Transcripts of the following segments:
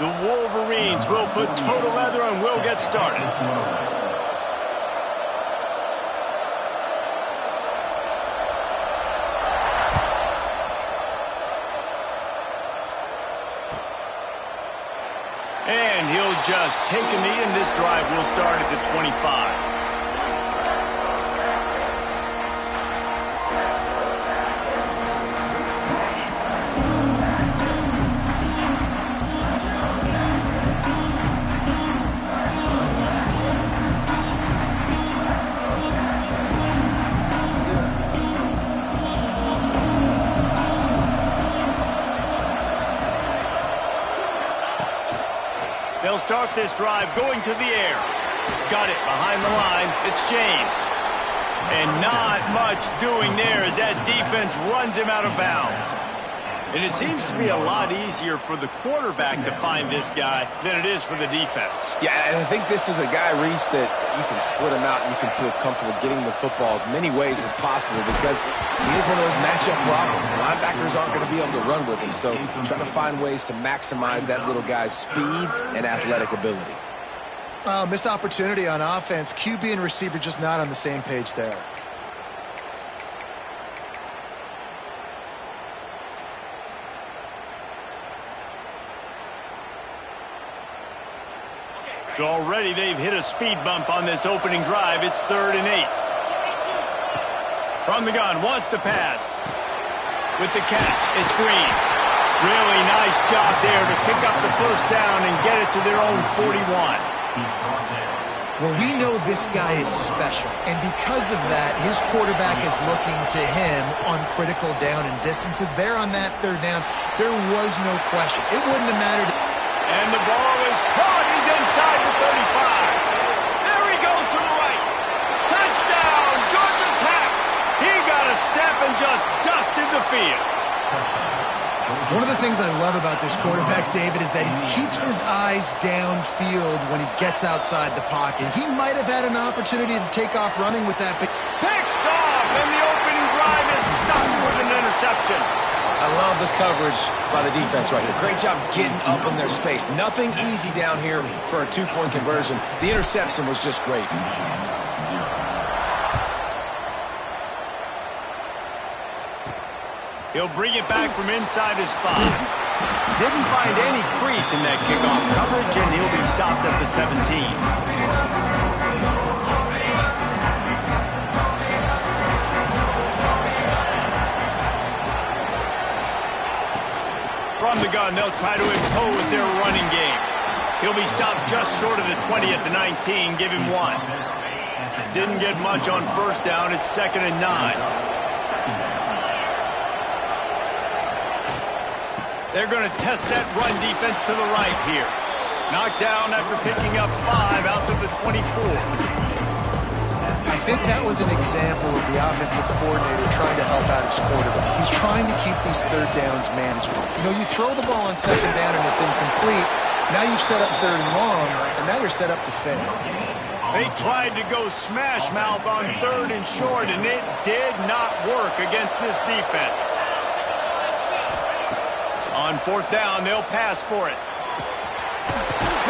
The Wolverines will put total leather and will get started. And he'll just take a knee, and this drive will start at the 25. They'll start this drive going to the air. Got it behind the line. It's James. And not much doing there as that defense runs him out of bounds. And it seems to be a lot easier for the quarterback to find this guy than it is for the defense. Yeah, and I think this is a guy, Reese, that you can split him out and you can feel comfortable getting the football as many ways as possible because he is one of those matchup problems. Linebackers aren't going to be able to run with him, so trying to find ways to maximize that little guy's speed and athletic ability. Missed opportunity on offense. QB and receiver just not on the same page there. So already they've hit a speed bump on this opening drive. It's 3rd and 8. From the gun, wants to pass. With the catch, it's Green. Really nice job there to pick up the first down and get it to their own 41. Well, we know this guy is special, and because of that, his quarterback is looking to him on critical down and distances. There on that 3rd down, there was no question. It wouldn't have mattered. And the ball is caught. He's inside the 35. There he goes to the right. Touchdown, Georgia Tech. He got a step and just dusted the field. One of the things I love about this quarterback, David, is that he keeps his eyes downfield when he gets outside the pocket. He might have had an opportunity to take off running with that, but picked off, and the opening drive is stopped with an interception. I love the coverage by the defense right here. Great job getting up in their space. Nothing easy down here for a 2-point conversion. The interception was just great. He'll bring it back from inside his spot. Didn't find any crease in that kickoff coverage, and he'll be stopped at the 17. From the gun, they'll try to impose their running game. He'll be stopped just short of the 20 at the 19. Give him 1. Didn't get much on first down. It's 2nd and 9. They're going to test that run defense to the right here. Knocked down after picking up 5 out to the 24. I think that was an example of the offensive coordinator trying to help out his quarterback. He's trying to keep these 3rd downs manageable. You know, you throw the ball on 2nd down and it's incomplete. Now you've set up 3rd and long, and now you're set up to fail. They tried to go smash mouth on 3rd and short, and it did not work against this defense. On 4th down, they'll pass for it.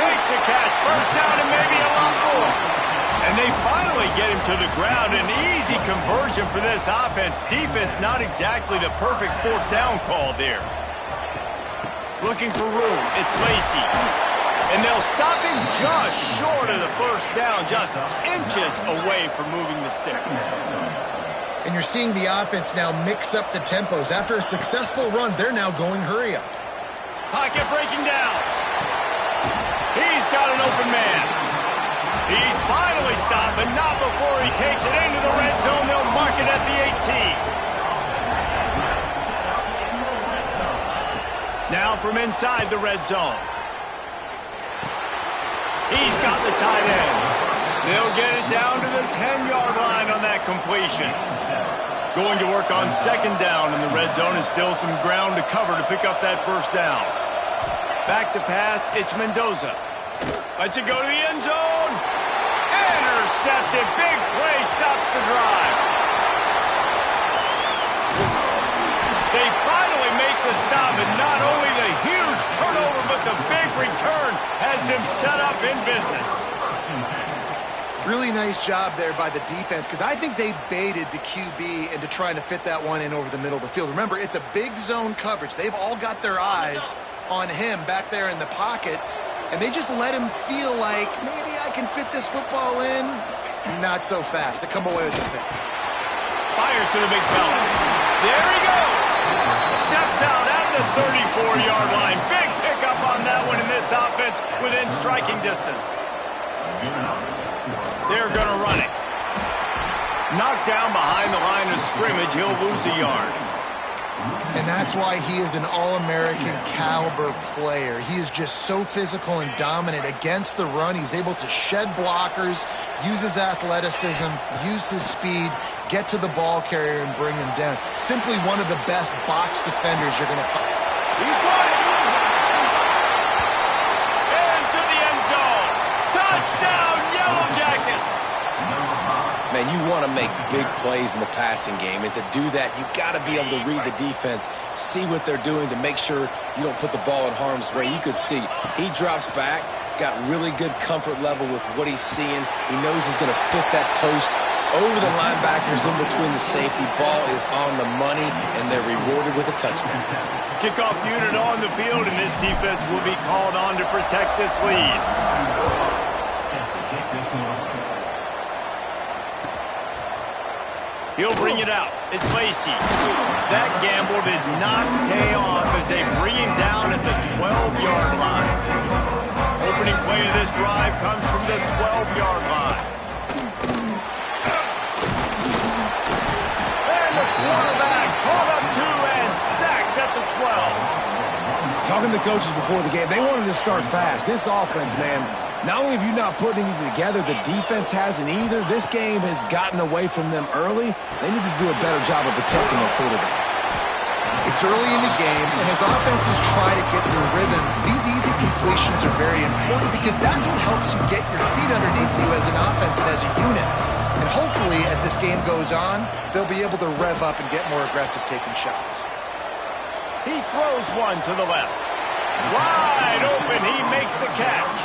Makes a catch. First down and maybe a lot more. And they finally get him to the ground. An easy conversion for this offense. Defense not exactly the perfect 4th down call there. Looking for room. It's Lacy. And they'll stop him just short of the first down, just inches away from moving the sticks. And you're seeing the offense now mix up the tempos. After a successful run, they're now going hurry up. Pocket breaking down. He's got an open man. He's finally stopped, but not before he takes it into the red zone. They'll mark it at the 18. Now from inside the red zone. He's got the tight end. They'll get it down to the 10-yard line on that completion. Going to work on 2nd down in the red zone, and still some ground to cover to pick up that first down. Back to pass, it's Mendoza. Lets it go to the end zone. Intercepted. Big play stops the drive. They finally make the stop, and not only the huge turnover, but the big return has them set up in business. Really nice job there by the defense, because I think they baited the QB into trying to fit that one in over the middle of the field. Remember, it's a big zone coverage. They've all got their eyes on him back there in the pocket, and they just let him feel like, maybe I can fit this football in. Not so fast. They come away with the pick. Fires to the big fella. There he goes. Steps out at the 34-yard line. Big pickup on that one in this offense within striking distance. They're going to run it. Knocked down behind the line of scrimmage. He'll lose a yard. And that's why he is an All-American caliber player. He is just so physical and dominant against the run. He's able to shed blockers, use his athleticism, use his speed, get to the ball carrier and bring him down. Simply one of the best box defenders you're going to find. He's got it. Into the end zone. Touchdown, Yellow Jackets. Man, you want to make big plays in the passing game, and to do that, you got to be able to read the defense, see what they're doing to make sure you don't put the ball in harm's way. You could see he drops back, got really good comfort level with what he's seeing. He knows he's going to fit that post over the linebackers in between the safety. Ball is on the money, and they're rewarded with a touchdown. Kickoff unit on the field, and this defense will be called on to protect this lead. He'll bring it out. It's Lacy. That gamble did not pay off as they bring him down at the 12-yard line. Opening play of this drive comes from the 12-yard line. And the quarterback called up to and sacked at the 12. Talking to the coaches before the game, they wanted to start fast. This offense, man, not only have you not put anything together, the defense hasn't either. This game has gotten away from them early. They need to do a better job of protecting their quarterback. It's early in the game, and as offenses try to get their rhythm, these easy completions are very important because that's what helps you get your feet underneath you as an offense and as a unit. And hopefully, as this game goes on, they'll be able to rev up and get more aggressive taking shots. He throws one to the left. Wide open, he makes the catch.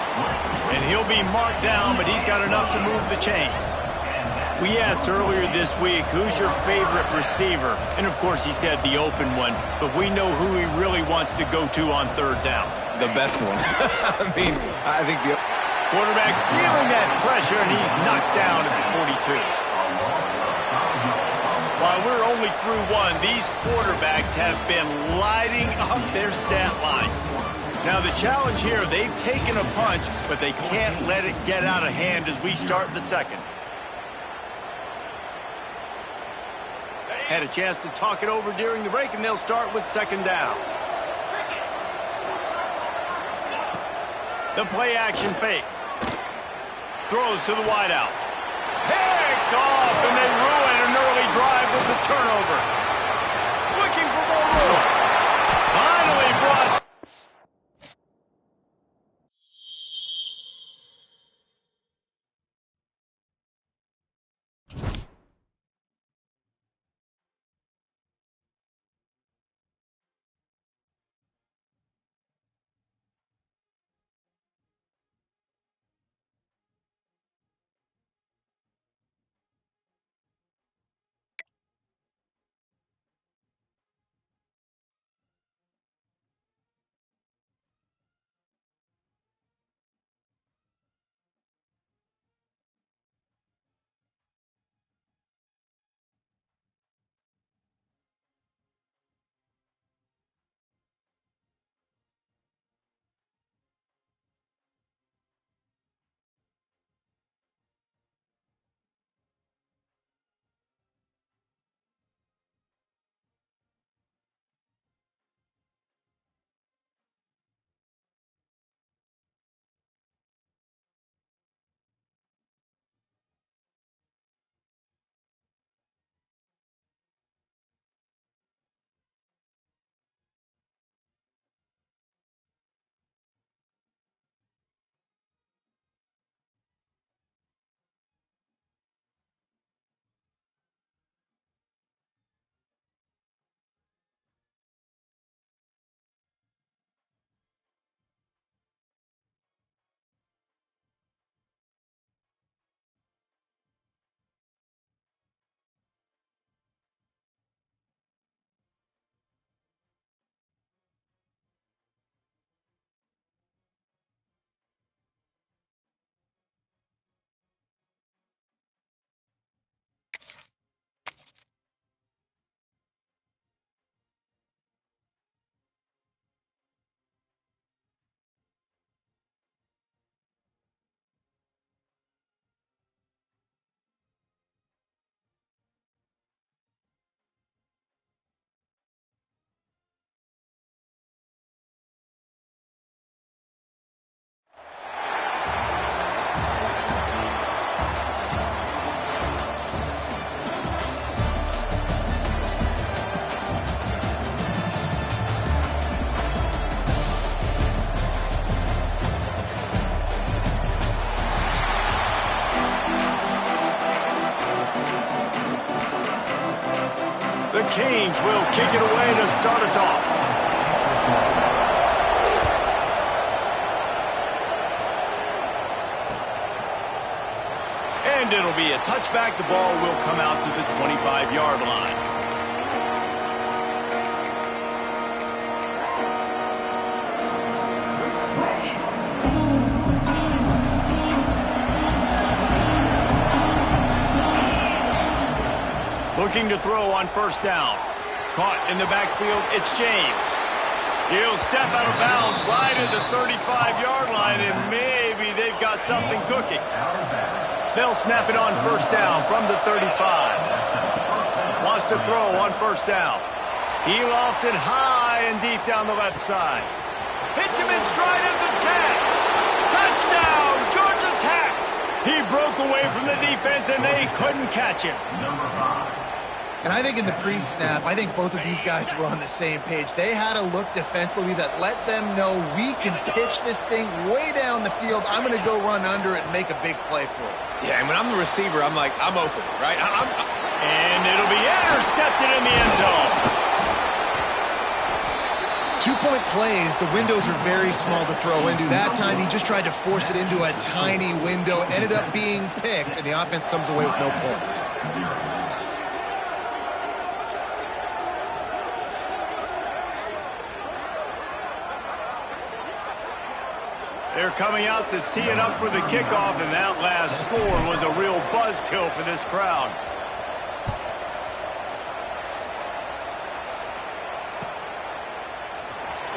And he'll be marked down, but he's got enough to move the chains. We asked earlier this week, who's your favorite receiver? And of course he said the open one, but we know who he really wants to go to on third down. The best one. I think the quarterback feeling that pressure, and he's knocked down at the 42. While we're only through one, these quarterbacks have been lighting up their stat lines. Now the challenge here, they've taken a punch, but they can't let it get out of hand as we start the second. Had a chance to talk it over during the break, and they'll start with second down. The play action fake. Throws to the wideout. Picked off, and they ruin an early drive with the turnover. Looking for more room. Finally brought Canes will kick it away to start us off. And it'll be a touchback. The ball will come out to the 25-yard line. Looking to throw on first down. Caught in the backfield, it's James. He'll step out of bounds right at the 35-yard line, and maybe they've got something cooking. They'll snap it on first down from the 35. Wants to throw on first down. He lofts it high and deep down the left side. Hits him in stride of the tag. Touchdown, Georgia Tech. He broke away from the defense, and they couldn't catch him. And I think in the pre-snap, I think both of these guys were on the same page. They had a look defensively that let them know we can pitch this thing way down the field. I'm going to go run under it and make a big play for it. Yeah, and when I'm the receiver, I'm like, I'm open, right? And it'll be intercepted in the end zone. 2-point plays, the windows are very small to throw into. That time, he just tried to force it into a tiny window, ended up being picked, and the offense comes away with no points. They're coming out to tee it up for the kickoff, and that last score was a real buzzkill for this crowd.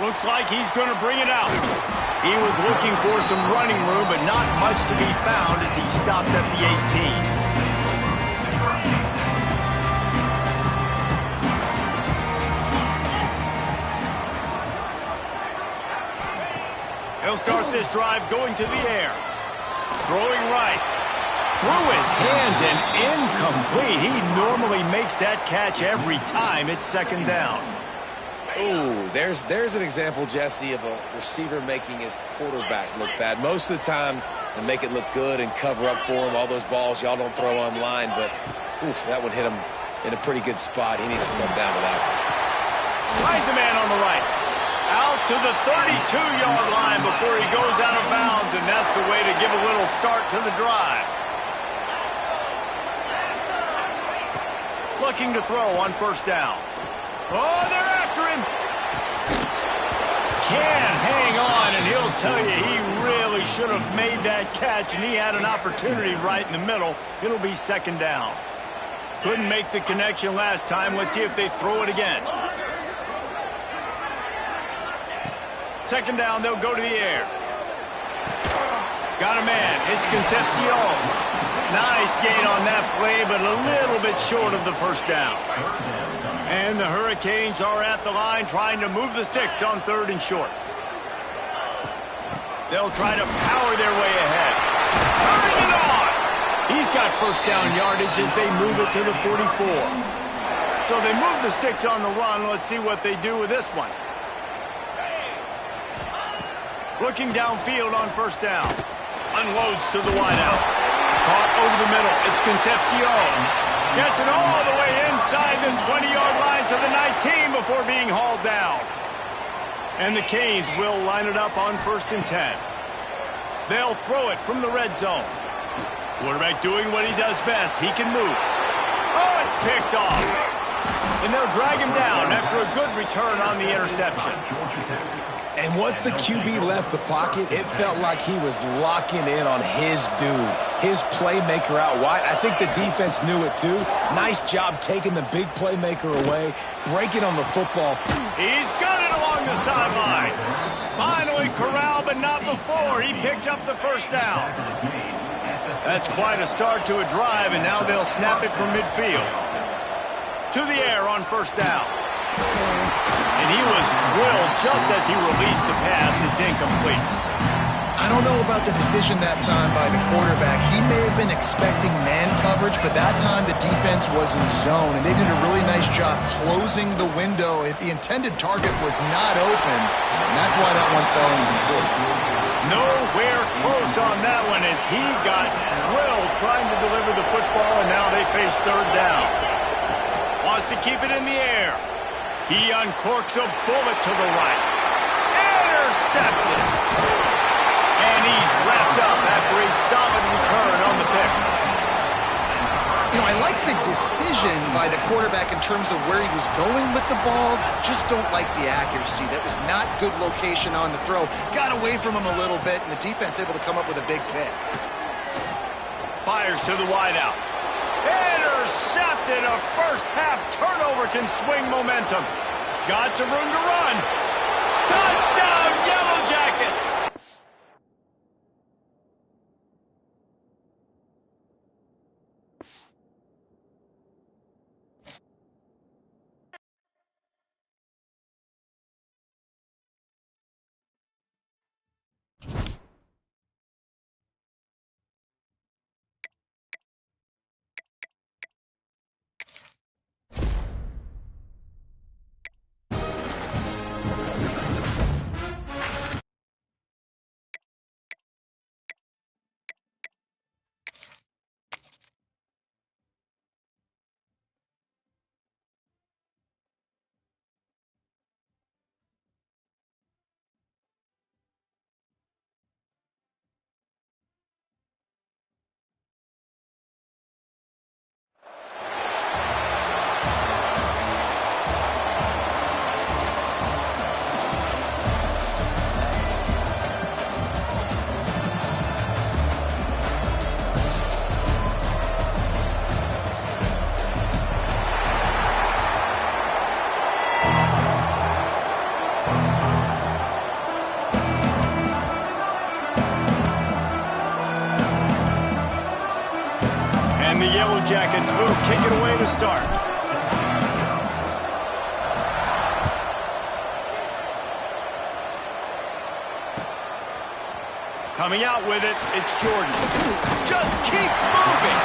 Looks like he's going to bring it out. He was looking for some running room, but not much to be found as he stopped at the 18. He'll start this drive going to the air. Throwing right. Through his hands and incomplete. He normally makes that catch every time. It's second down. Ooh, there's an example, Jesse, of a receiver making his quarterback look bad. Most of the time, they make it look good and cover up for him. All those balls y'all don't throw online, but oof, that would hit him in a pretty good spot. He needs to come down with that one. Finds a man on the right. Out to the 32-yard line before he goes out of bounds, and that's the way to give a little start to the drive. Looking to throw on first down. Oh, they're after him. Can't hang on, and he'll tell you he really should have made that catch, and he had an opportunity right in the middle. It'll be second down. Couldn't make the connection last time. Let's see if they throw it again. Second down, they'll go to the air. Got a man. It's Concepcion. Nice gain on that play, but a little bit short of the first down. And the Hurricanes are at the line trying to move the sticks on third and short. They'll try to power their way ahead. Turning it on! He's got first down yardage as they move it to the 44. So they move the sticks on the run. Let's see what they do with this one. Looking downfield on first down. Unloads to the wideout. Caught over the middle. It's Concepcion. Gets it all the way inside the 20-yard line to the 19 before being hauled down. And the Canes will line it up on first and 10. They'll throw it from the red zone. Quarterback doing what he does best. He can move. Oh, it's picked off. And they'll drag him down after a good return on the interception. And once the QB left the pocket, it felt like he was locking in on his dude, his playmaker out wide. I think the defense knew it too. Nice job taking the big playmaker away, breaking on the football. He's got it along the sideline. Finally corralled, but not before. He picked up the first down. That's quite a start to a drive, and now they'll snap it from midfield. To the air on first down. And he was drilled just as he released the pass. It's incomplete. I don't know about the decision that time by the quarterback. He may have been expecting man coverage, but that time the defense was in zone, and they did a really nice job closing the window. The intended target was not open, and that's why that one fell incomplete. Nowhere close on that one as he got drilled trying to deliver the football, and now they face third down. Wants to keep it in the air. He uncorks a bullet to the right. Intercepted. And he's wrapped up after a solid return on the pick. You know, I like the decision by the quarterback in terms of where he was going with the ball. Just don't like the accuracy. That was not good location on the throw. Got away from him a little bit, and the defense able to come up with a big pick. Fires to the wideout. Intercepted. A first-half turnover can swing momentum. Got some room to run. Touchdown, Yellow Jackets! And the Yellow Jackets will kick it away to start. Coming out with it, it's Jordan. Just keeps moving.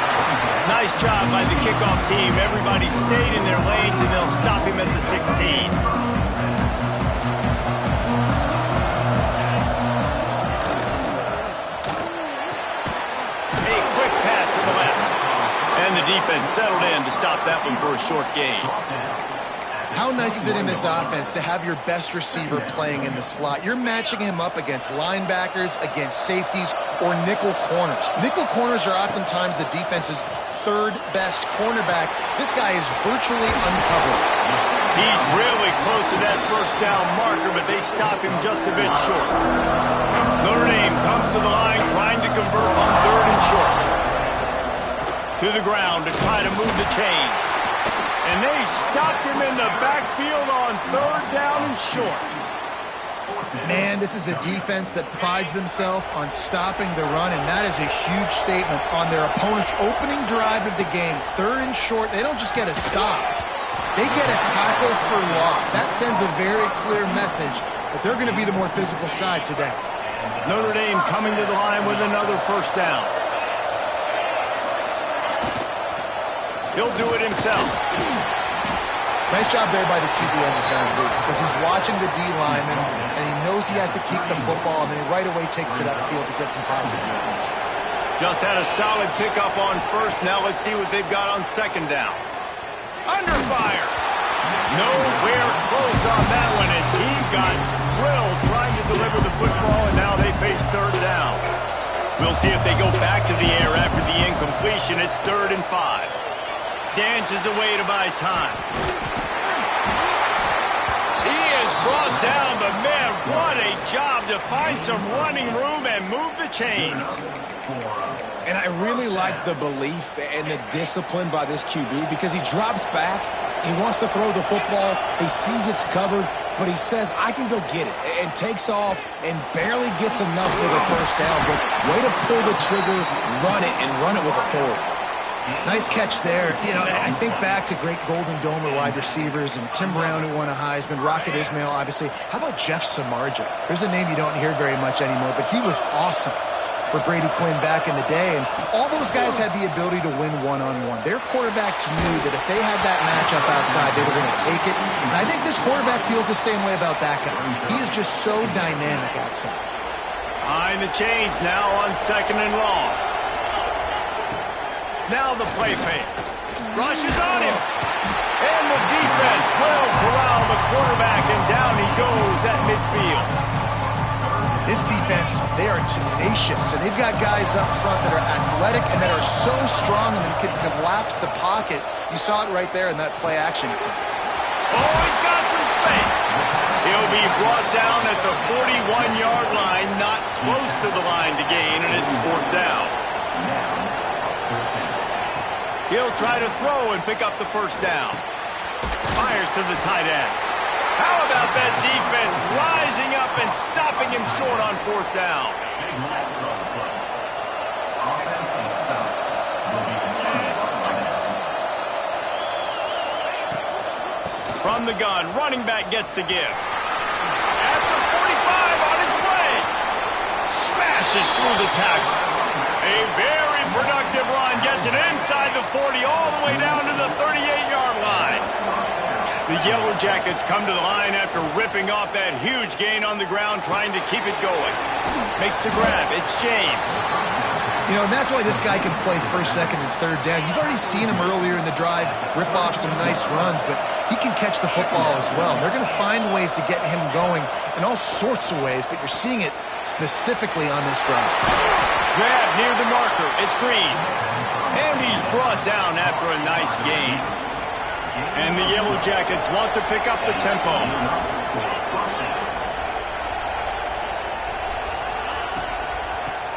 Nice job by the kickoff team. Everybody stayed in their lanes, and they'll stop him at the 16. And the defense settled in to stop that one for a short gain. How nice is it in this offense to have your best receiver playing in the slot? You're matching him up against linebackers, against safeties, or nickel corners. Nickel corners are oftentimes the defense's third best cornerback. This guy is virtually uncoverable. He's really close to that first down marker, but they stop him just a bit short. Notre Dame comes to the line trying to convert on 3rd and short. To the ground to try to move the chains. And they stopped him in the backfield on 3rd down and short. Man, this is a defense that prides themselves on stopping the run, and that is a huge statement on their opponent's opening drive of the game. 3rd and short, they don't just get a stop. They get a tackle for loss. That sends a very clear message that they're going to be the more physical side today. Notre Dame coming to the line with another first down. He'll do it himself. Nice job there by the QB on the zone read, because he's watching the D lineman, and he knows he has to keep the football, and then he right away takes it upfield to get some positive movements. Just had a solid pickup on 1st. Now let's see what they've got on 2nd down. Under fire. Nowhere close on that one as he got drilled trying to deliver the football, and now they face 3rd down. We'll see if they go back to the air after the incompletion. It's 3rd and 5. Dances away to buy time. He is brought down, but man, what a job to find some running room and move the chains. And I really like the belief and the discipline by this QB because he drops back, he wants to throw the football, he sees it's covered, but he says, I can go get it, and takes off and barely gets enough for the first down. But way to pull the trigger, run it, and run it with authority. Nice catch there. You know, I think back to great Golden Domer wide receivers and Tim Brown, who won a Heisman, Rocket Ismail, obviously. How about Jeff Samardzija? There's a name you don't hear very much anymore, but he was awesome for Brady Quinn back in the day. And all those guys had the ability to win one-on-one. Their quarterbacks knew that if they had that matchup outside, they were going to take it. And I think this quarterback feels the same way about that guy. He is just so dynamic outside. Behind the chains now on 2nd and long. Now the play fake. Rushes on him. And the defense will corral the quarterback, and down he goes at midfield. This defense, they are tenacious, and they've got guys up front that are athletic and that are so strong and can collapse the pocket. You saw it right there in that play action attempt. Oh, he's got some space. He'll be brought down at the 41-yard line, not close to the line to gain, and it's 4th down. He'll try to throw and pick up the 1st down. Fires to the tight end. How about that defense rising up and stopping him short on 4th down? From the gun, running back gets to give. At the 45 on his way. Smashes through the tackle. A very productive run gets it inside the 40 all the way down to the 38-yard line. The Yellow Jackets come to the line after ripping off that huge gain on the ground, trying to keep it going. Makes the grab. It's James. You know, and that's why this guy can play 1st, 2nd, and 3rd down. You've already seen him earlier in the drive rip off some nice runs, but he can catch the football as well. And they're going to find ways to get him going in all sorts of ways, but you're seeing it specifically on this drive. Grab near the marker. It's Green. And he's brought down after a nice gain. And the Yellow Jackets want to pick up the tempo.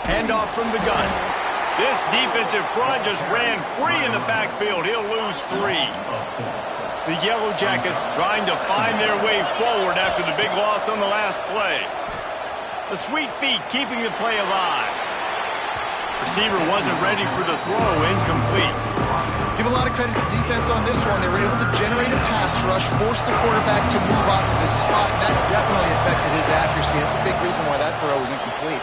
Handoff from the gun. This defensive front just ran free in the backfield. He'll lose 3. The Yellow Jackets trying to find their way forward after the big loss on the last play. The sweet feet keeping the play alive. Receiver wasn't ready for the throw. Incomplete. Give a lot of credit to the defense on this one. They were able to generate a pass rush, force the quarterback to move off of his spot, and that definitely affected his accuracy. It's a big reason why that throw was incomplete.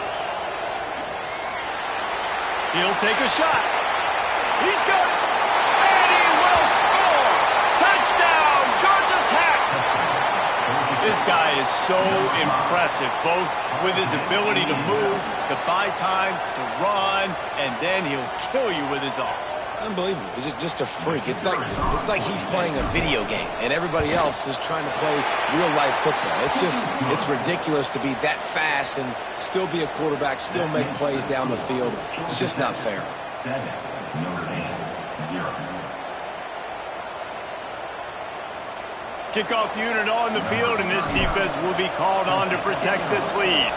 He'll take a shot. He's got it. And he will score. Touchdown, Georgia Tech. This guy is so impressive, both with his ability to move, to buy time, to run, and then he'll kill you with his arm. Unbelievable. He's just a freak. It's like he's playing a video game, and everybody else is trying to play real-life football. It's ridiculous to be that fast and still be a quarterback, still make plays down the field. It's just not fair. 7, Notre Dame, 0. Kickoff unit on the field, and this defense will be called on to protect this lead.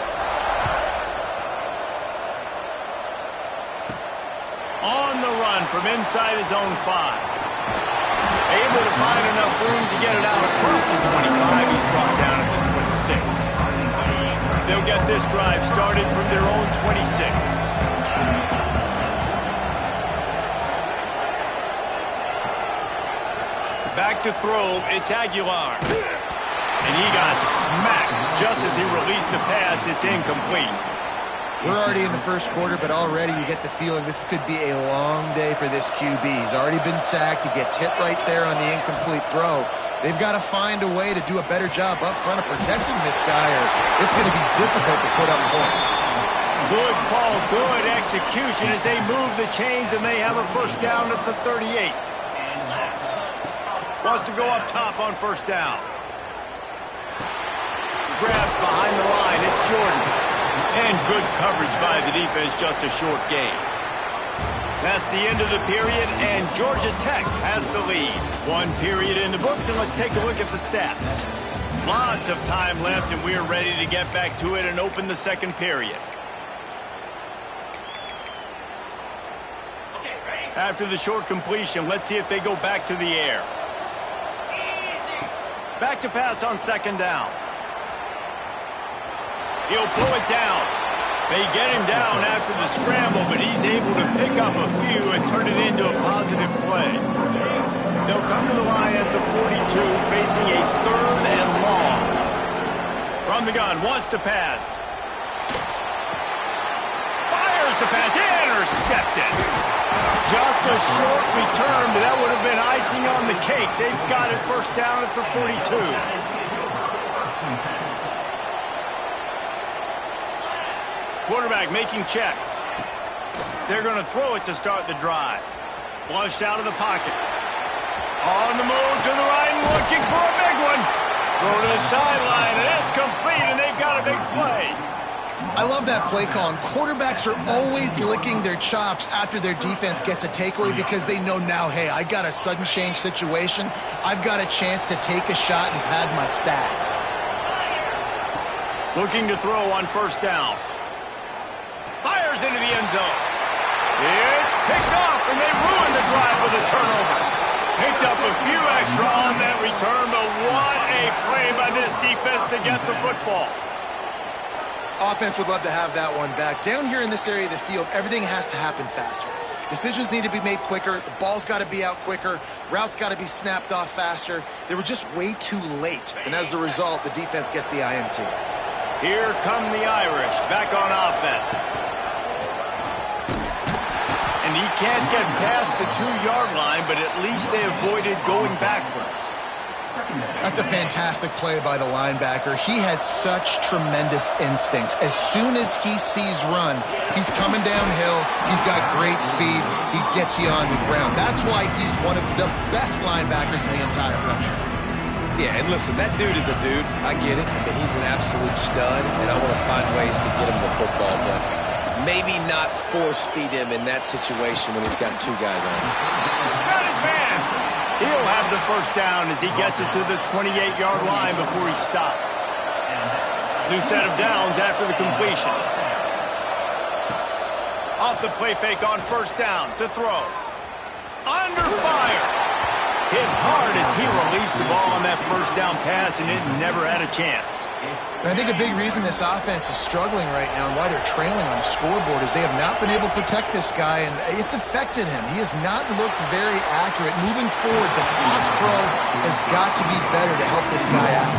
On the run from inside his own 5. Able to find enough room to get it out across the 25. He's brought down at the 26. They'll get this drive started from their own 26. Back to throw, it's Aguilar. And he got smacked just as he released the pass. It's incomplete. We're already in the 1st quarter, but already you get the feeling this could be a long day for this QB. He's already been sacked. He gets hit right there on the incomplete throw. They've got to find a way to do a better job up front of protecting this guy, or it's going to be difficult to put up points. Good call, good execution as they move the chains, and they have a 1st down at the 38. Wants to go up top on 1st down. Grab behind the line. It's Jordan. And good coverage by the defense, just a short gain. That's the end of the period, and Georgia Tech has the lead. 1 period in the books, and let's take a look at the stats. Lots of time left, and we're ready to get back to it and open the 2nd period. After the short completion, let's see if they go back to the air. Back to pass on 2nd down. He'll pull it down. They get him down after the scramble, but he's able to pick up a few and turn it into a positive play. They'll come to the line at the 42, facing a 3rd and long. From the gun, wants to pass. Fires the pass, intercepted. Just a short return, but that would have been icing on the cake. They've got it 1st down at the 42. Quarterback making checks. They're going to throw it to start the drive. Flushed out of the pocket. On the move to the right and looking for a big one. Throw to the sideline, and it's complete, and they've got a big play. I love that play call, and quarterbacks are always licking their chops after their defense gets a takeaway because they know now, hey, I got a sudden change situation. I've got a chance to take a shot and pad my stats. Looking to throw on first down. Fires into the end zone. It's picked off, and they ruined the drive with a turnover. Picked up a few extra on that return, but what a play by this defense to get the football. Offense would love to have that one back. Down here in this area of the field, everything has to happen faster. Decisions need to be made quicker. The ball's got to be out quicker. Routes got to be snapped off faster. They were just way too late. And as the result, the defense gets the INT. Here come the Irish back on offense. And he can't get past the 2-yard line, but at least they avoided going backwards. That's a fantastic play by the linebacker. He has such tremendous instincts. As soon as he sees run, he's coming downhill. He's got great speed. He gets you on the ground. That's why he's one of the best linebackers in the entire country. Yeah, and listen, that dude is a dude. I get it. I mean, he's an absolute stud, and I want to find ways to get him the football, but maybe not force feed him in that situation when he's got 2 guys on him. Got his man. He'll have the first down as he gets it to the 28-yard line before he stopped. New set of downs after the completion. Off the play fake on first down to throw. Under fire. Hit hard as he released the ball on that first down pass, and it never had a chance. And I think a big reason this offense is struggling right now and why they're trailing on the scoreboard is they have not been able to protect this guy, and it's affected him. He has not looked very accurate. Moving forward, the pass pro has got to be better to help this guy out.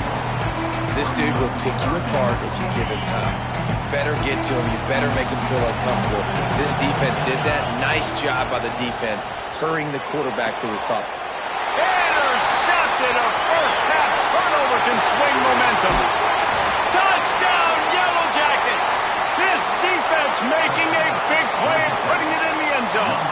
This dude will pick you apart if you give him time. You better get to him. You better make him feel uncomfortable. This defense did that. Nice job by the defense, hurrying the quarterback through his thought. Intercepted. A first-half turnover can swing momentum. Touchdown, Yellow Jackets! This defense making a big play and putting it in the end zone.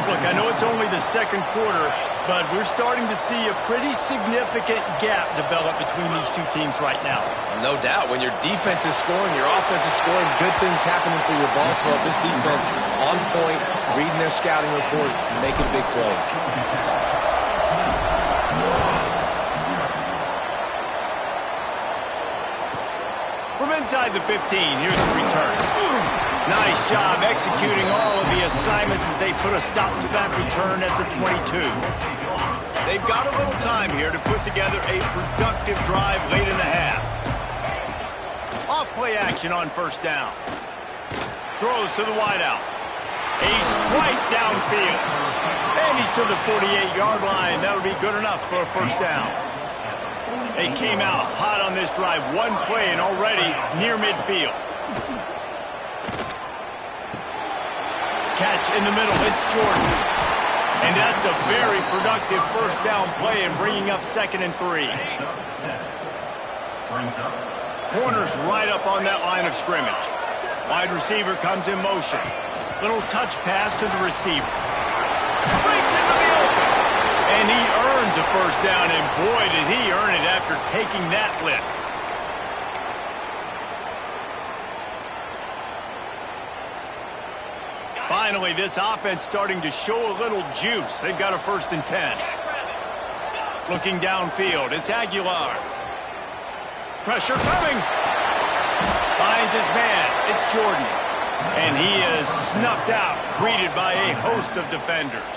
Look, I know it's only the second quarter, but we're starting to see a pretty significant gap develop between these two teams right now. No doubt. When your defense is scoring, your offense is scoring, good things happening for your ball club. This defense on point, reading their scouting report, making big plays. From inside the 15, here's the return. Nice job executing all of the assignments as they put a stop to that return at the 22. They've got a little time here to put together a productive drive late in the half. Off-play action on first down. Throws to the wideout. A strike downfield. And he's to the 48-yard line. That'll be good enough for a first down. They came out hot on this drive. One play and already near midfield. Catch in the middle. It's Jordan. And that's a very productive first down play and bringing up 2nd and 3. Corners right up on that line of scrimmage. Wide receiver comes in motion. Little touch pass to the receiver. Breaks into the open. And he earns a first down, and boy, did he earn it after taking that lift. Finally, this offense starting to show a little juice. They've got a 1st and 10. Looking downfield, it's Aguilar. Pressure coming. Finds his man. It's Jordan. And he is snuffed out, greeted by a host of defenders.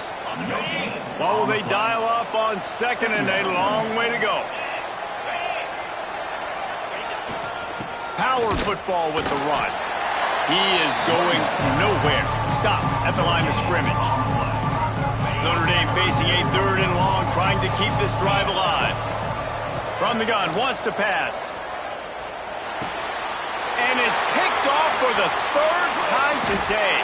What will they dial up on 2nd and a long way to go? Power football with the run. He is going nowhere. Stop at the line of scrimmage. Notre Dame facing a 3rd and long, trying to keep this drive alive. From the gun, wants to pass. And it's picked off for the 3rd time today.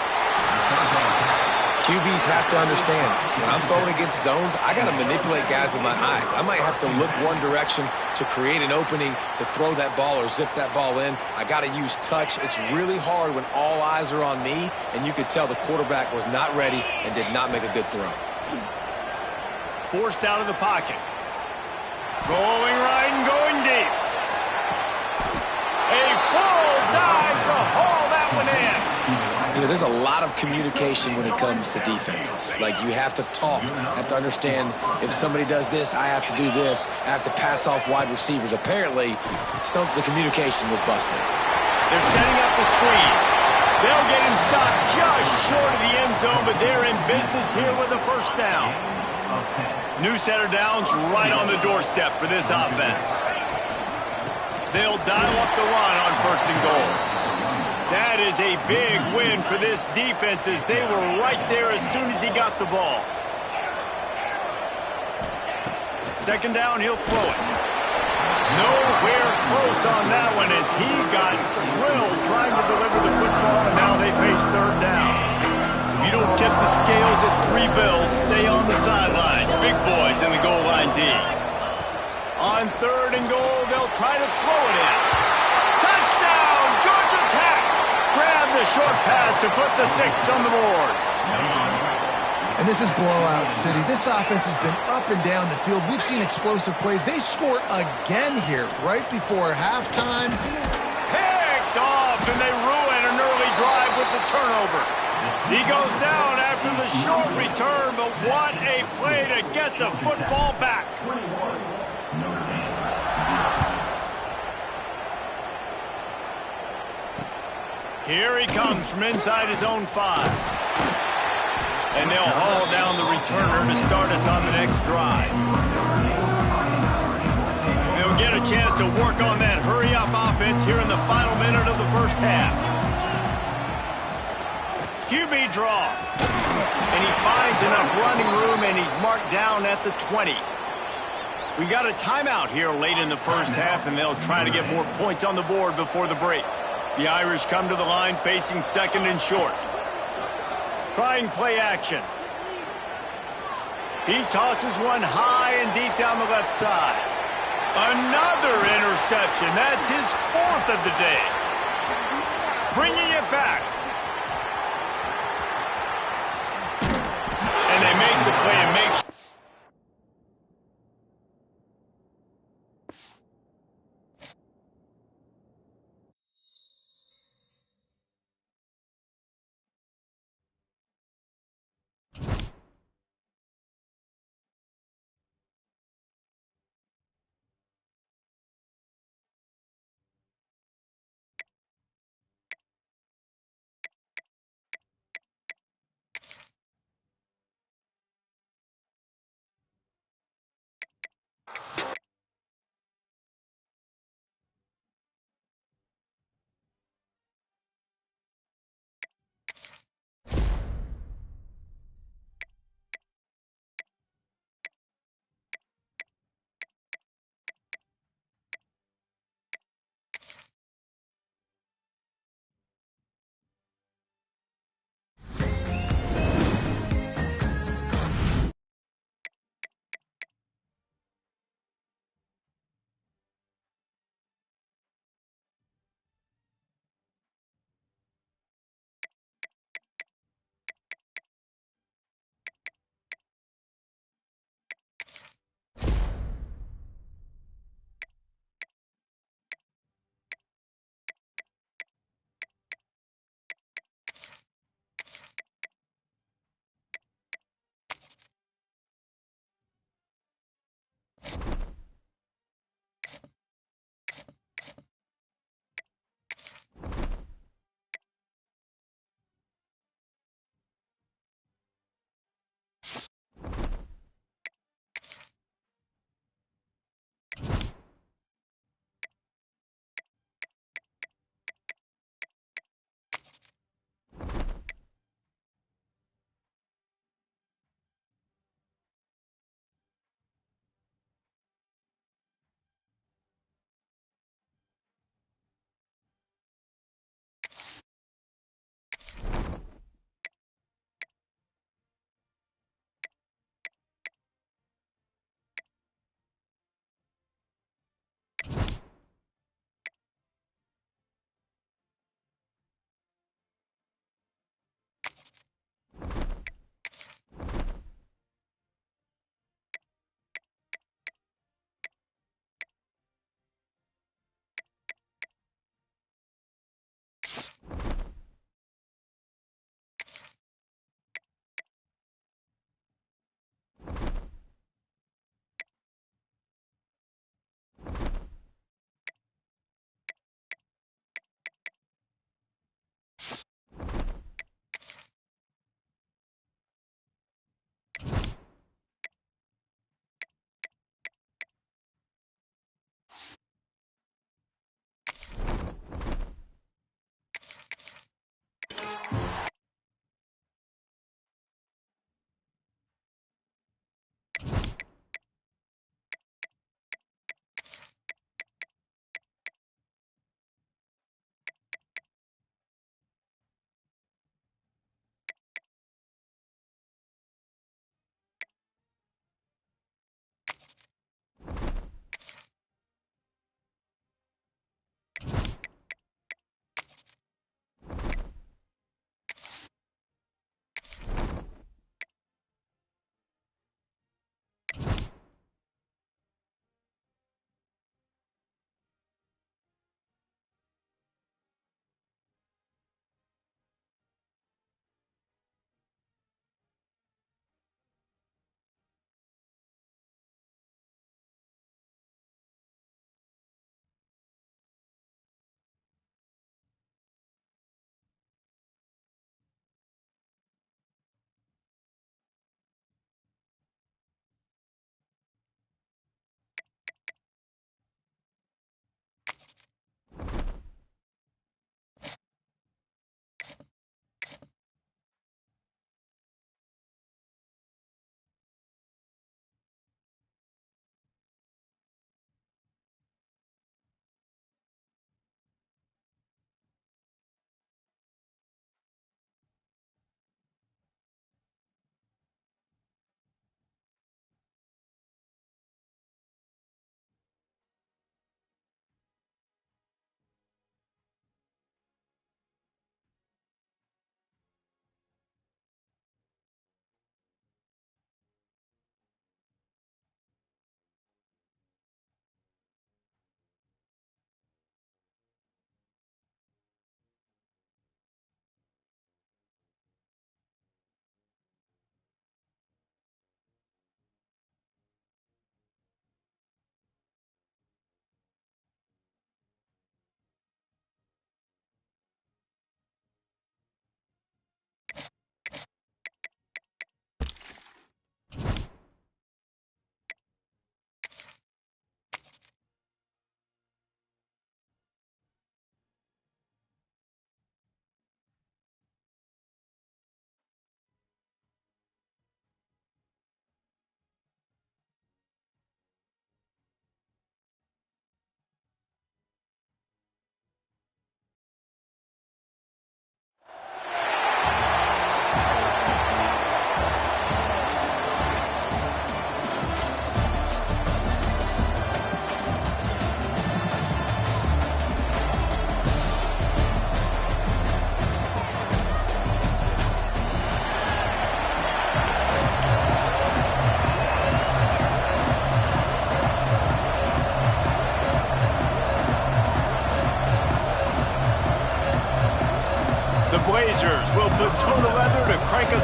QBs have to understand, when I'm throwing against zones, I got to manipulate guys with my eyes. I might have to look one direction to create an opening to throw that ball or zip that ball in. I got to use touch. It's really hard when all eyes are on me, and you could tell the quarterback was not ready and did not make a good throw. Forced out of the pocket. Going right and going deep. A full dive to haul that one in. You know, there's a lot of communication when it comes to defenses. Like, you have to talk, have to understand if somebody does this, I have to do this. I have to pass off wide receivers. Apparently, the communication was busted. They're setting up the screen. They'll get him stopped just short of the end zone, but they're in business here with a first down. New set of downs right on the doorstep for this offense. They'll dial up the run on first and goal. That is a big win for this defense as they were right there as soon as he got the ball. Second down, he'll throw it. Nowhere close on that one as he got drilled trying to deliver the football, and now they face third down. If you don't tip the scales at 3 bills, stay on the sidelines. Big boys in the goal line D. On third and goal, they'll try to throw it in. Touchdown, Georgia Tech! Grab the short pass to put the 6 on the board. And this is blowout city. This offense has been up and down the field. We've seen explosive plays. They score again here right before halftime. Picked off, and they ruin an early drive with the turnover. He goes down after the short return, but what a play to get the football back. Here he comes from inside his own 5. And they'll haul down the returner to start us on the next drive. They'll get a chance to work on that hurry-up offense here in the final minute of the first half. QB draw. And he finds enough running room, and he's marked down at the 20. We got a timeout here late in the first half, and they'll try to get more points on the board before the break. The Irish come to the line facing second and short. Trying play action. He tosses one high and deep down the left side. Another interception. That's his 4th of the day. Bringing it back. And they make the play and make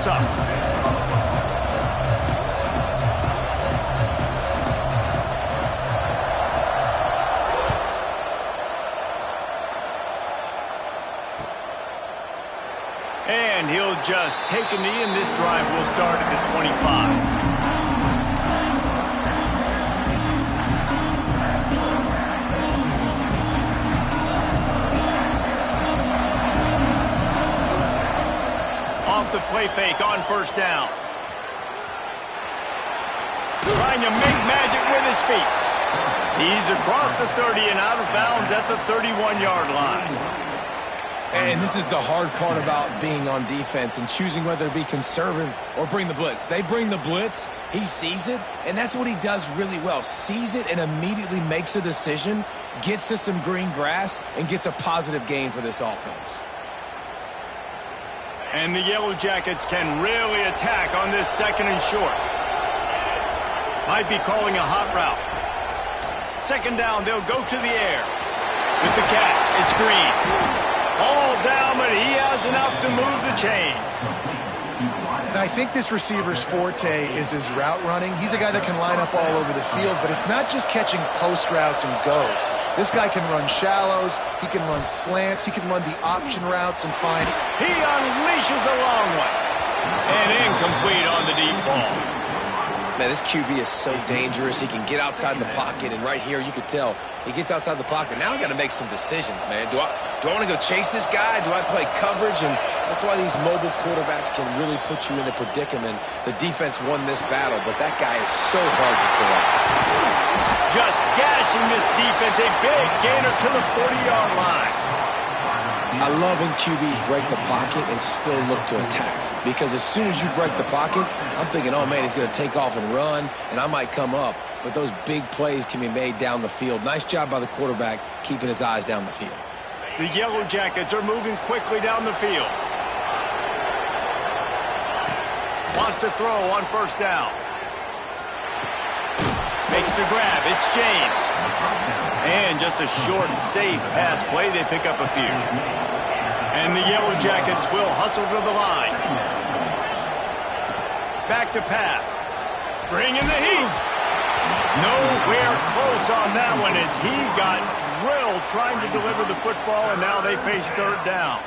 us up. And he'll just take a knee, and this drive will start at the 25. Off the play fake on first down. Trying to make magic with his feet. He's across the 30 and out of bounds at the 31-yard line. And this is the hard part about being on defense and choosing whether to be conservative or bring the blitz. They bring the blitz, he sees it, and that's what he does really well. Sees it and immediately makes a decision, gets to some green grass, and gets a positive gain for this offense. And the Yellow Jackets can really attack on this second and short. Might be calling a hot route. Second down, they'll go to the air. With the catch, it's Green. All down, but he has enough to move the chains. Now, I think this receiver's forte is his route running. He's a guy that can line up all over the field, but it's not just catching post routes and goes. This guy can run shallows, he can run slants, he can run the option routes and find... He unleashes a long one. And incomplete on the deep ball. Man, this QB is so dangerous. He can get outside the pocket, and right here you could tell he gets outside the pocket. Now I got to make some decisions, man. Do I want to go chase this guy? Do I play coverage? And that's why these mobile quarterbacks can really put you in a predicament. The defense won this battle, but that guy is so hard to pull out. Just gashing this defense, a big gainer to the 40-yard line. I love when QBs break the pocket and still look to attack. Because as soon as you break the pocket, I'm thinking, oh, man, he's going to take off and run, and I might come up. But those big plays can be made down the field. Nice job by the quarterback keeping his eyes down the field. The Yellow Jackets are moving quickly down the field. Wants to throw on first down. Makes the grab. It's James. And just a short, safe pass play. They pick up a few. And the Yellow Jackets will hustle to the line. Back to pass. Bringing the heat. Nowhere close on that one as he got drilled trying to deliver the football, and now they face third down.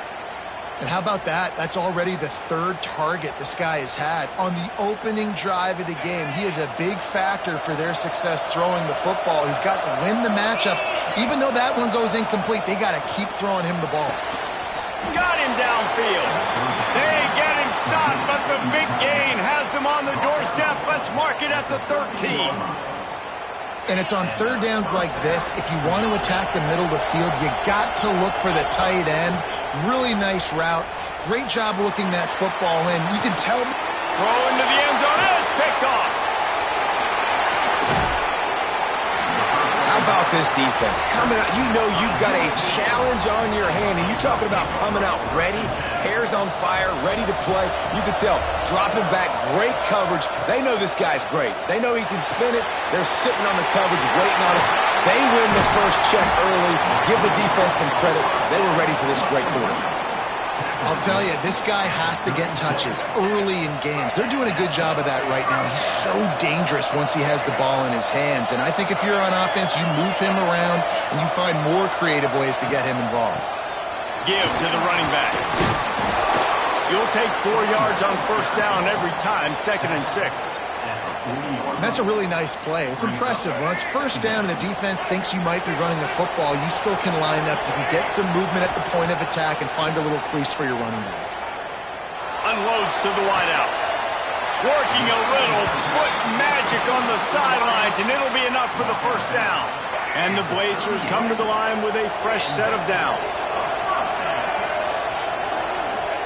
And how about that? That's already the third target this guy has had on the opening drive of the game. He is a big factor for their success throwing the football. He's got to win the matchups. Even though that one goes incomplete, they got to keep throwing him the ball. Got him downfield. They get him stopped, but the big gain has them on the doorstep. Let's mark it at the 13. And it's on third downs like this. If you want to attack the middle of the field, you got to look for the tight end. Really nice route. Great job looking that football in. You can tell. Throw into the end zone. And it's picked off. How about this defense? Coming out, you know you've got a challenge on your hand, and you're talking about coming out ready, hairs on fire, ready to play. You can tell, dropping back, great coverage. They know this guy's great. They know he can spin it. They're sitting on the coverage, waiting on it. They win the first check early. Give the defense some credit. They were ready for this great quarterback. I'll tell you, this guy has to get touches early in games. They're doing a good job of that right now. He's so dangerous once he has the ball in his hands. And I think if you're on offense, you move him around and you find more creative ways to get him involved. Give to the running back. You'll take 4 yards on first down every time, 2nd and 6. That's a really nice play. It's impressive. When it's first down and the defense thinks you might be running the football, you still can line up. You can get some movement at the point of attack and find a little crease for your running back. Unloads to the wideout. Working a little foot magic on the sidelines, and it'll be enough for the first down. And the Blazers come to the line with a fresh set of downs.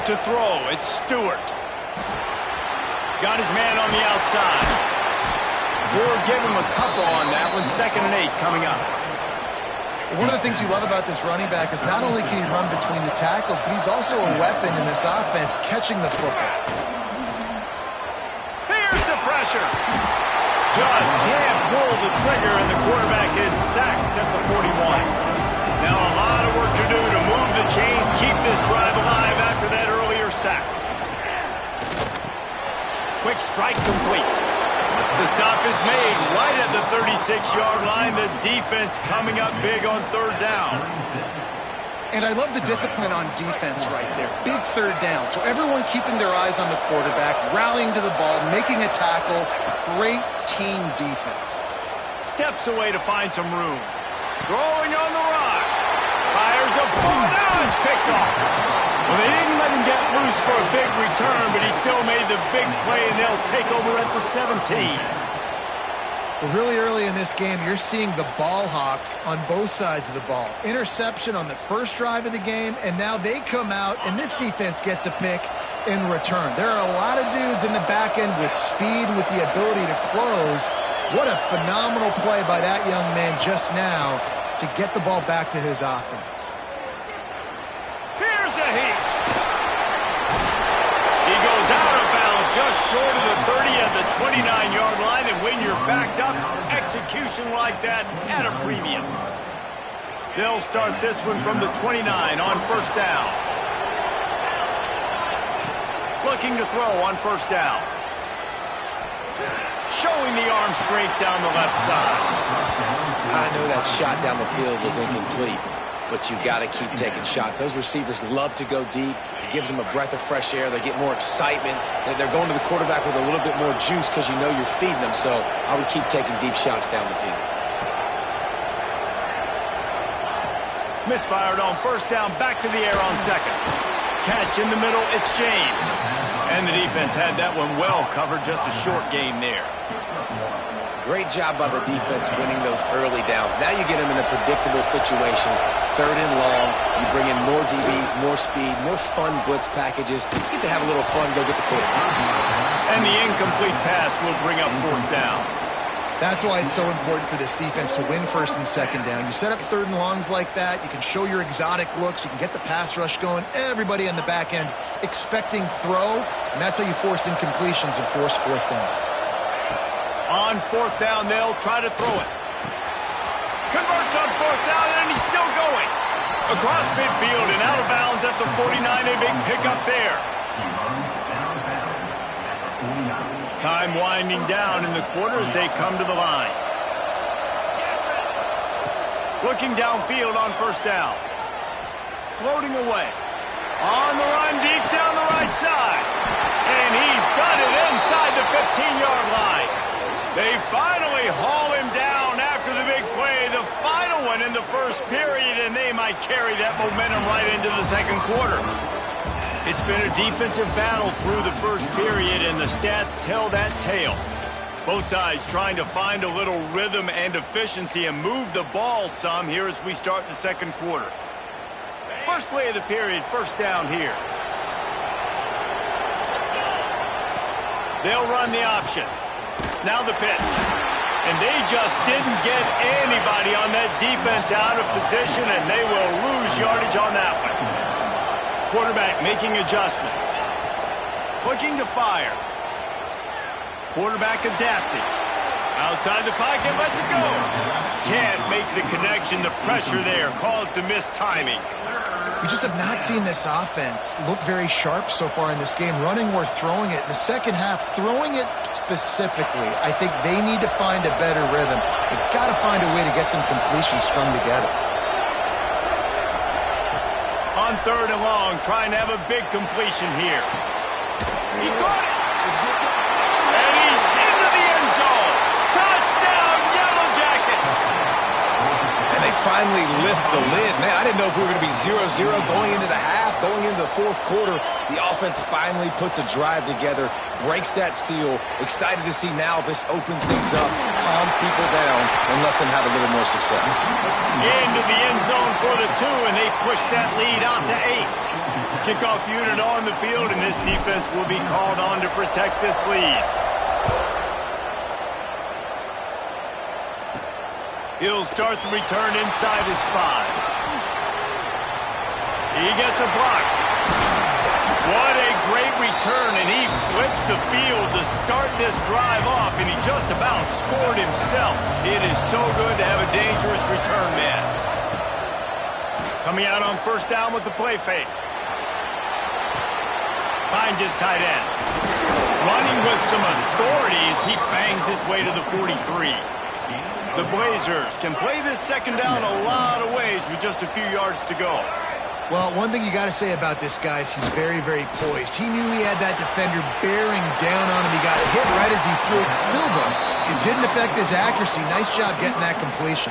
To throw, it's Stewart. Got his man on the outside. We'll give him a couple on that one. 2nd and 8 coming up. One of the things you love about this running back is not only can he run between the tackles, but he's also a weapon in this offense, catching the football. Here's the pressure. Just can't pull the trigger, and the quarterback is sacked at the 41. Now a lot of work to do to move the chains, keep this drive alive after that earlier sack. quick strike complete. The stop is made right at the 36-yard line. The defense coming up big on third down. And I love the discipline on defense right there. Big third down. So everyone keeping their eyes on the quarterback, rallying to the ball, making a tackle. Great team defense. Steps away to find some room. Throwing on the run. Fires a ball. Now it's picked off. Well, they didn't let him get loose for a big return, but he still made the big play, and they'll take over at the 17. Well, really early in this game, you're seeing the ball hawks on both sides of the ball. Interception on the first drive of the game, and now they come out, and this defense gets a pick in return. There are a lot of dudes in the back end with speed, with the ability to close. What a phenomenal play by that young man just now to get the ball back to his offense. Here's a hit. He goes out of bounds just short of the 30 at the 29-yard line, and when you're backed up, execution like that at a premium. They'll start this one from the 29 on first down. Looking to throw on first down. Showing the arm strength down the left side. I know that shot down the field was incomplete, but you got to keep taking shots. Those receivers love to go deep. It gives them a breath of fresh air. They get more excitement. They're going to the quarterback with a little bit more juice because you know you're feeding them. So I would keep taking deep shots down the field. Misfired on first down, back to the air on second. Catch in the middle, it's James. And the defense had that one well covered, just a short game there. Great job by the defense winning those early downs. Now you get them in a predictable situation. Third and long. You bring in more DBs, more speed, more fun blitz packages. You get to have a little fun, go get the quarterback. And the incomplete pass will bring up fourth down. That's why it's so important for this defense to win first and second down. You set up third and longs like that. You can show your exotic looks. You can get the pass rush going. Everybody on the back end expecting throw, and that's how you force incompletions and force fourth downs. On fourth down, they'll try to throw it. Converts on fourth down, and he's still going. Across midfield and out of bounds at the 49, a big pickup there. Time winding down in the quarter as they come to the line. Looking downfield on first down. Floating away. On the run deep down the right side. And he's got it inside the 15-yard line. They finally haul him down after the big play. The final one in the first period, and they might carry that momentum right into the second quarter. It's been a defensive battle through the first period, and the stats tell that tale. Both sides trying to find a little rhythm and efficiency and move the ball some here as we start the second quarter. First play of the period, first down here. They'll run the option. Now the pitch. And they just didn't get anybody on that defense out of position, and they will lose yardage on that one. Quarterback making adjustments. Looking to fire. Quarterback adapting. Outside the pocket, lets it go. Can't make the connection. The pressure there caused the missed timing. We just have not seen this offense look very sharp so far in this game, running or throwing it. In the second half, throwing it specifically, I think they need to find a better rhythm. They've got to find a way to get some completions strung together. On third and long, trying to have a big completion here. He caught it. And he's into the end zone. Touchdown, Yellow Jackets. And they finally lift the lid. Man, I didn't know if we were going to be 0-0 going into the half, going into the fourth quarter. The offense finally puts a drive together, breaks that seal. Excited to see now this opens things up, calms people down, and lets them have a little more success. Into the end zone for the two, and they push that lead out to 8. Kickoff unit on the field, and this defense will be called on to protect this lead. He'll start the return inside his 5. He gets a block. What a great return, and he flips the field to start this drive off, and he just about scored himself. It is so good to have a dangerous return man. Coming out on first down with the play fake. Finds his tight end. Running And with some authority as he bangs his way to the 43. The Blazers can play this second down a lot of ways with just a few yards to go. Well, one thing you got to say about this guy is he's very, very poised. He knew he had that defender bearing down on him. He got hit right as he threw it. Still, though, it didn't affect his accuracy. Nice job getting that completion.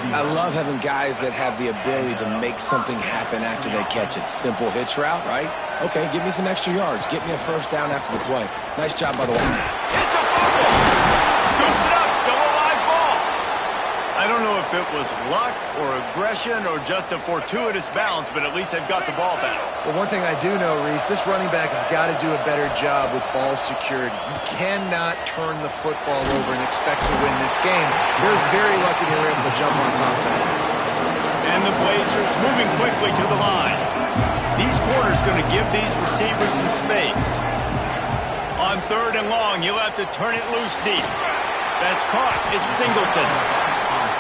I love having guys that have the ability to make something happen after they catch it. Simple hitch route, right? Okay, give me some extra yards. Get me a first down after the play. Nice job, by the way. It's a fumble. Scoops it up. Still a live ball. I don't know if it was luck or aggression or just a fortuitous bounce, but at least they've got the ball back. Well, one thing I do know, Reese, this running back has got to do a better job with ball security. You cannot turn the football over and expect to win this game. They're very lucky they were able to jump on top of that. And the Blazers moving quickly to the line. These corners going to give these receivers some space. On 3rd and long, you'll have to turn it loose deep. That's caught. It's Singleton.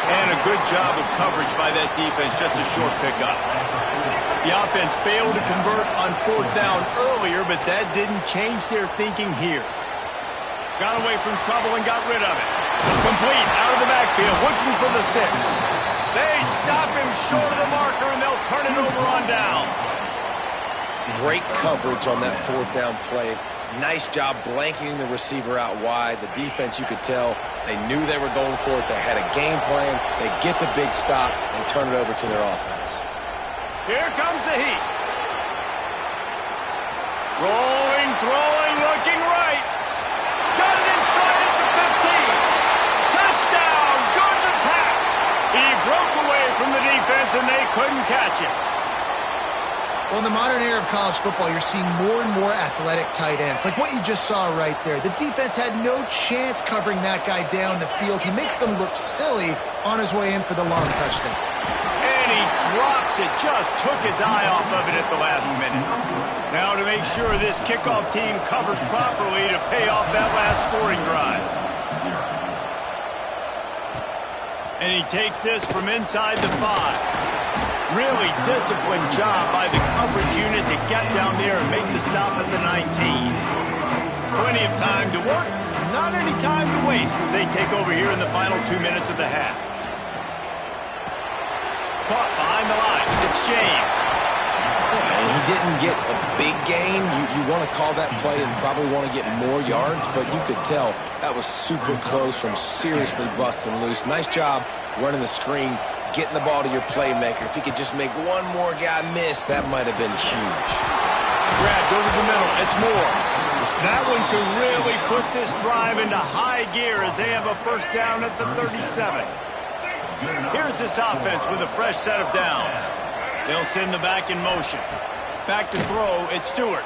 And a good job of coverage by that defense, just a short pickup. The offense failed to convert on 4th down earlier, but that didn't change their thinking here. Got away from trouble and got rid of it. Complete out of the backfield, looking for the sticks. They stop him short of the marker, and they'll turn it over on down. Great coverage on that 4th down play. Nice job blanketing the receiver out wide. The defense, you could tell, they knew they were going for it. They had a game plan. They get the big stop and turn it over to their offense. Here comes the heat. Rolling, throwing, looking right. Got it in stride at the 15. Touchdown, Georgia Tech. He broke away from the defense, and they couldn't catch him. Well, in the modern era of college football, you're seeing more and more athletic tight ends, like what you just saw right there. The defense had no chance covering that guy down the field. He makes them look silly on his way in for the long touchdown. And he drops it, just took his eye off of it at the last minute. Now to make sure this kickoff team covers properly to pay off that last scoring drive. And he takes this from inside the 5. Really disciplined job by the coverage unit to get down there and make the stop at the 19. Plenty of time to work, not any time to waste as they take over here in the final 2 minutes of the half. Caught behind the line. It's James. And he didn't get a big gain. You want to call that play and probably want to get more yards, but you could tell that was super close from seriously busting loose. Nice job running the screen, getting the ball to your playmaker. If he could just make one more guy miss, that might have been huge. Grabbed over the middle. It's Moore. That one could really put this drive into high gear as they have a first down at the 37. Here's this offense with a fresh set of downs. They'll send the back in motion. Back to throw, it's Stewart.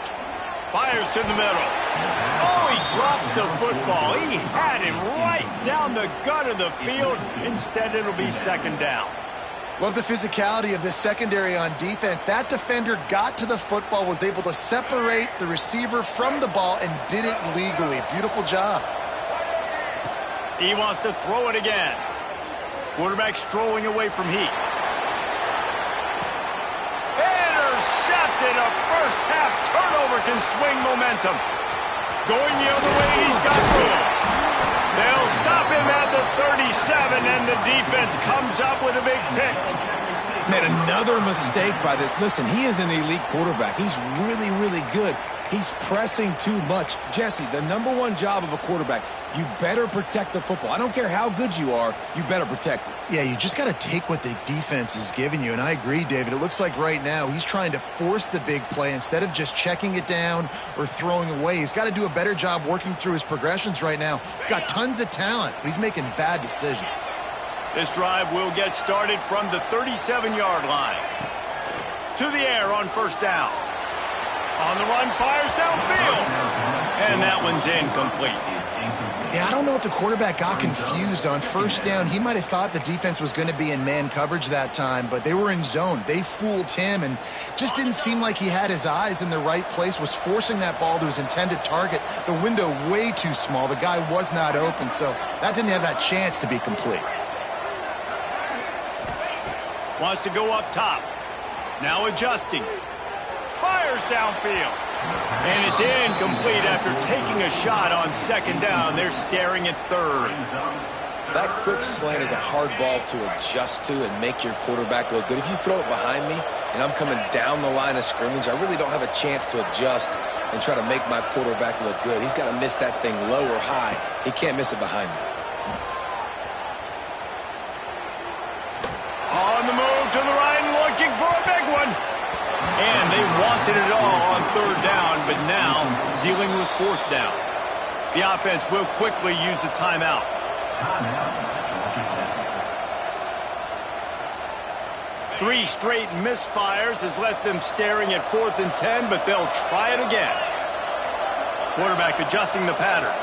Fires to the middle. Oh, he drops the football. He had him right down the gut of the field. Instead, it'll be second down. Love the physicality of this secondary on defense. That defender got to the football, was able to separate the receiver from the ball, and did it legally. Beautiful job. He wants to throw it again. Quarterback strolling away from heat. Intercepted. A first half turnover can swing momentum. Going the other way, he's got room. They'll stop him at the 37, and the defense comes up with a big pick. Man, another mistake by this. Listen, he is an elite quarterback. He's really, really good. He's pressing too much. Jesse, the #1 job of a quarterback, you better protect the football. I don't care how good you are, you better protect it. Yeah, you just got to take what the defense is giving you, and I agree, David. It looks like right now he's trying to force the big play instead of just checking it down or throwing away. He's got to do a better job working through his progressions right now. He's got tons of talent, but he's making bad decisions. This drive will get started from the 37-yard line. To the air on first down. On the run, fires downfield. And that one's incomplete. Yeah, I don't know if the quarterback got confused on first down. He might have thought the defense was going to be in man coverage that time, but they were in zone. They fooled him and just didn't seem like he had his eyes in the right place, was forcing that ball to his intended target. The window way too small. The guy was not open, so that didn't have that chance to be complete. Wants to go up top. Now adjusting. Fires downfield. And it's incomplete after taking a shot on second down. They're staring at third. That quick slant is a hard ball to adjust to and make your quarterback look good. If you throw it behind me and I'm coming down the line of scrimmage, I really don't have a chance to adjust and try to make my quarterback look good. He's got to miss that thing low or high. He can't miss it behind me. On the move to the right, looking for a big one. And they wanted it all on third down, but now dealing with fourth down. The offense will quickly use a timeout. 3 straight misfires has left them staring at 4th and 10, but they'll try it again. Quarterback adjusting the pattern.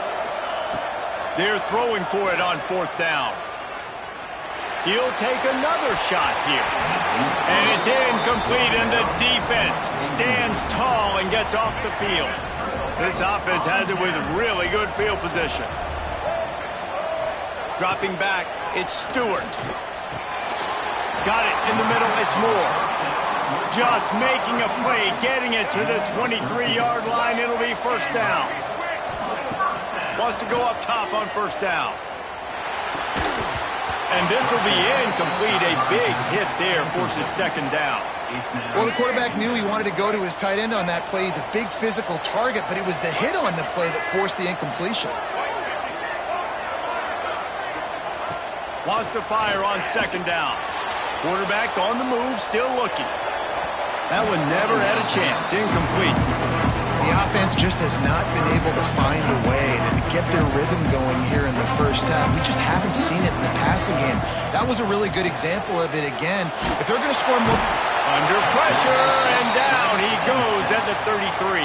They're throwing for it on 4th down. He'll take another shot here. And it's incomplete, and the defense stands tall and gets off the field. This offense has it with really good field position. Dropping back, it's Stewart. Got it in the middle, it's Moore. Just making a play, getting it to the 23-yard line. It'll be first down. Wants to go up top on first down. And this will be incomplete. A big hit there forces second down. Well, the quarterback knew he wanted to go to his tight end on that play. He's a big physical target, but it was the hit on the play that forced the incompletion. Wants to fire on second down. Quarterback on the move, still looking. That one never had a chance. Incomplete. The offense just has not been able to find a way to get their rhythm going here in the first half. We just haven't seen it in the passing game. That was a really good example of it again. If they're going to score more... Under pressure, and down he goes at the 33.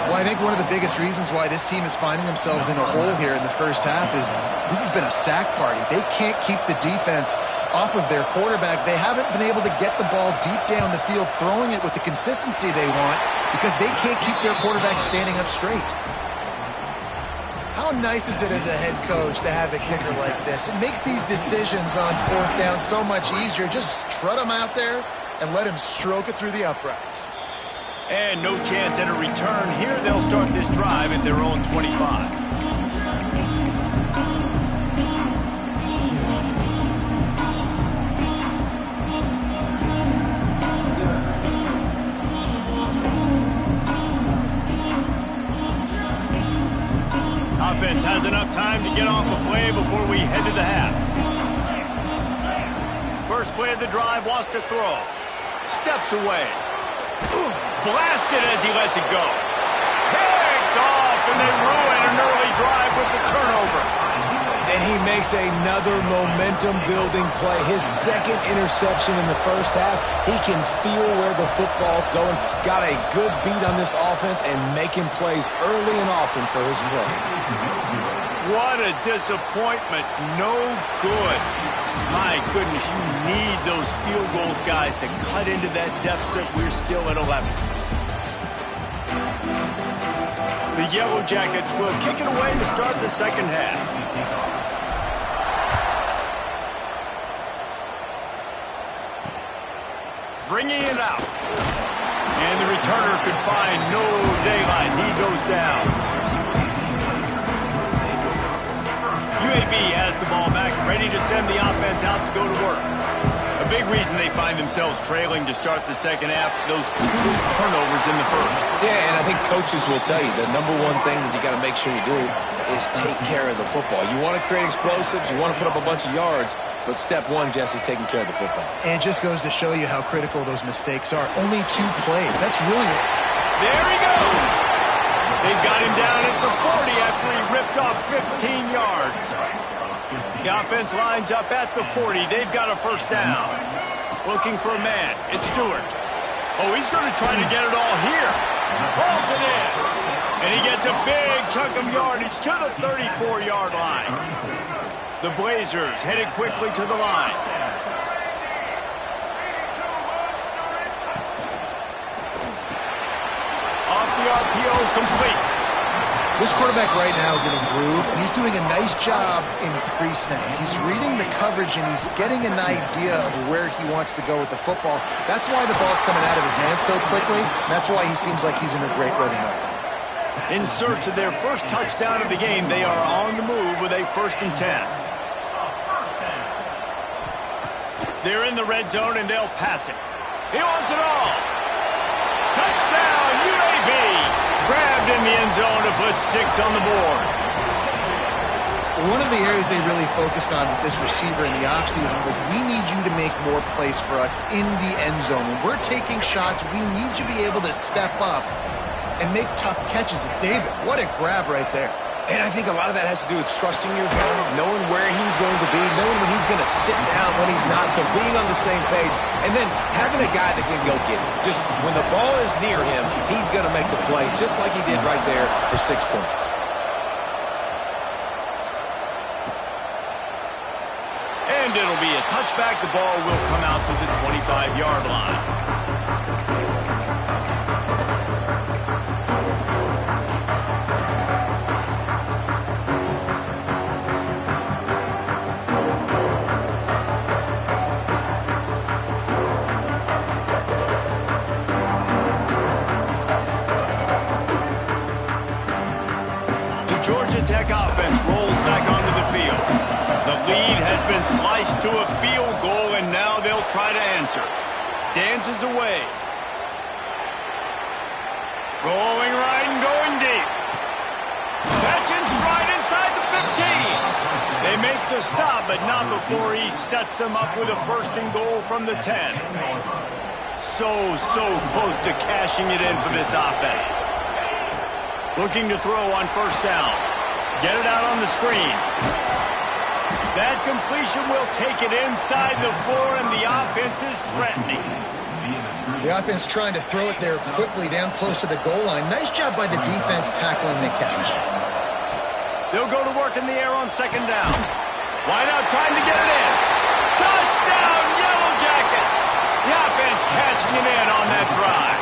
Well, I think one of the biggest reasons why this team is finding themselves in a hole here in the first half is this has been a sack party. They can't keep the defense off of their quarterback. They haven't been able to get the ball deep down the field, throwing it with the consistency they want because they can't keep their quarterback standing up straight. How nice is it as a head coach to have a kicker like this? It makes these decisions on fourth down so much easier. Just strut him out there and let him stroke it through the uprights. And no chance at a return here. They'll start this drive at their own 25. Offense has enough time to get off a play before we head to the half. First play of the drive, wants to throw. Steps away. Blasted as he lets it go. Picked off, and they ruin an early drive with the turnover. And he makes another momentum-building play. His second interception in the first half. He can feel where the football's going. Got a good beat on this offense and making plays early and often for his club. What a disappointment. No good. My goodness, you need those field goals, guys, to cut into that deficit. We're still at 11. The Yellow Jackets will kick it away to start the second half. Bringing it out. And the returner could find no daylight. He goes down. UAB has the ball back, ready to send the offense out to go to work. A big reason they find themselves trailing to start the second half, those 2 turnovers in the first. Yeah, and I think coaches will tell you the number one thing that you got to make sure you do is take care of the football. You want to create explosives, you want to put up a bunch of yards, but step one, Jesse, taking care of the football. And it just goes to show you how critical those mistakes are. Only 2 plays. That's really what's... There he goes! They've got him down at the 40 after he ripped off 15 yards. The offense lines up at the 40. They've got a first down. Looking for a man. It's Stewart. Oh, he's going to try to get it all here. Pulls it in. And he gets a big chunk of yardage to the 34-yard line. The Blazers headed quickly to the line. Off the RPO, complete. This quarterback right now is in a groove, and he's doing a nice job in pre-snap. He's reading the coverage, and he's getting an idea of where he wants to go with the football. That's why the ball's coming out of his hands so quickly, and that's why he seems like he's in a great rhythm right now. In search of their first touchdown of the game, they are on the move with a 1st and 10. They're in the red zone, and they'll pass it. He wants it all. Touchdown, UAB! Grabbed in the end zone to put 6 on the board. One of the areas they really focused on with this receiver in the offseason was we need you to make more plays for us in the end zone. When we're taking shots, we need you to be able to step up and make tough catches. And David, what a grab right there. And I think a lot of that has to do with trusting your guy, knowing where he's going to be, knowing when he's going to sit down, when he's not, so being on the same page, and then having a guy that can go get it. Just when the ball is near him, he's going to make the play, just like he did right there for 6 points. And it'll be a touchback. The ball will come out to the 25-yard line. Georgia Tech offense rolls back onto the field. The lead has been sliced to a field goal, and now they'll try to answer. Dances away. Rolling right and going deep. Catching stride inside the 15. They make the stop, but not before he sets them up with a 1st and goal from the 10. So close to cashing it in for this offense. Looking to throw on 1st down. Get it out on the screen. That completion will take it inside the 4, and the offense is threatening. The offense trying to throw it there quickly down close to the goal line. Nice job by the defense tackling the catch. They'll go to work in the air on 2nd down. Wide out trying to get it in. Touchdown, Yellow Jackets! The offense cashing it in on that drive.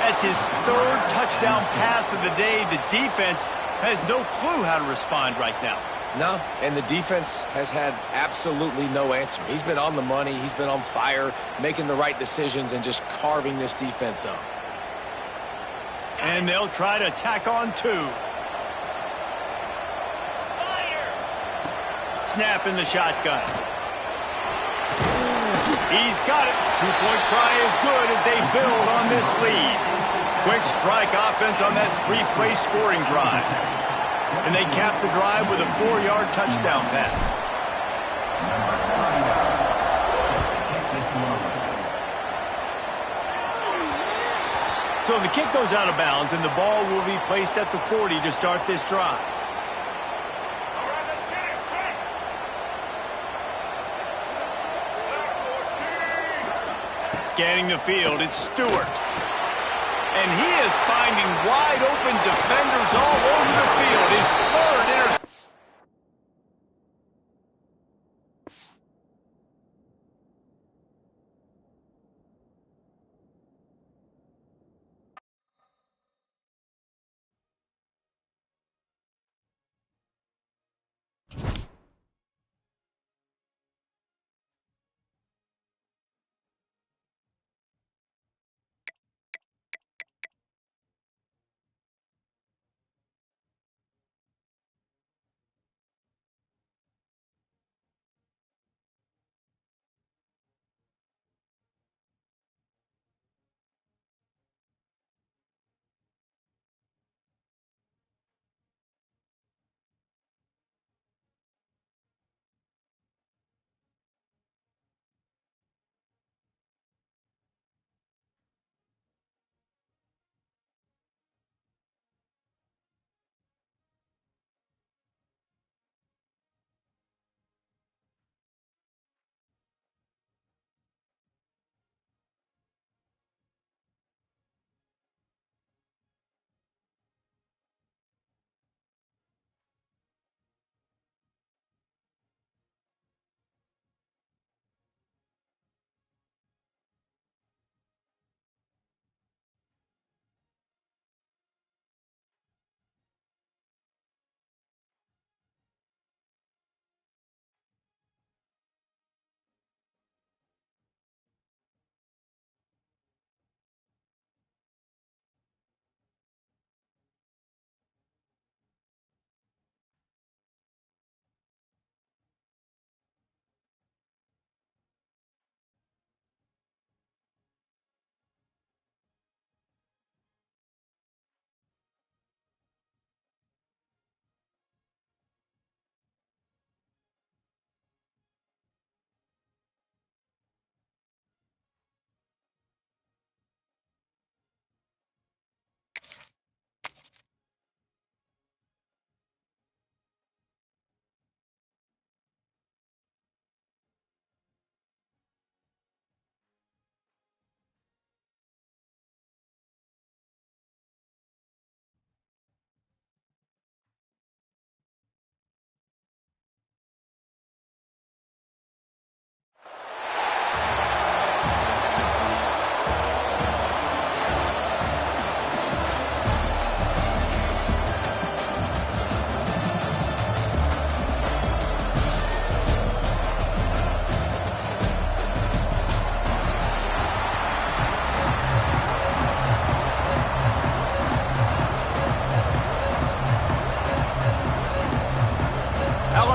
That's his 3rd touchdown pass of the day. The defense has no clue how to respond right now. No, and the defense has had absolutely no answer. He's been on the money. He's been on fire, making the right decisions and just carving this defense up. And they'll try to tack on 2. Snap in the shotgun. He's got it. 2-point try is good as they build on this lead. Quick strike offense on that 3-play scoring drive. And they cap the drive with a 4-yard touchdown pass. So the kick goes out of bounds, and the ball will be placed at the 40 to start this drive. Scanning the field, it's Stewart. And he is finding wide open defenders all over the field. His 3rd interception.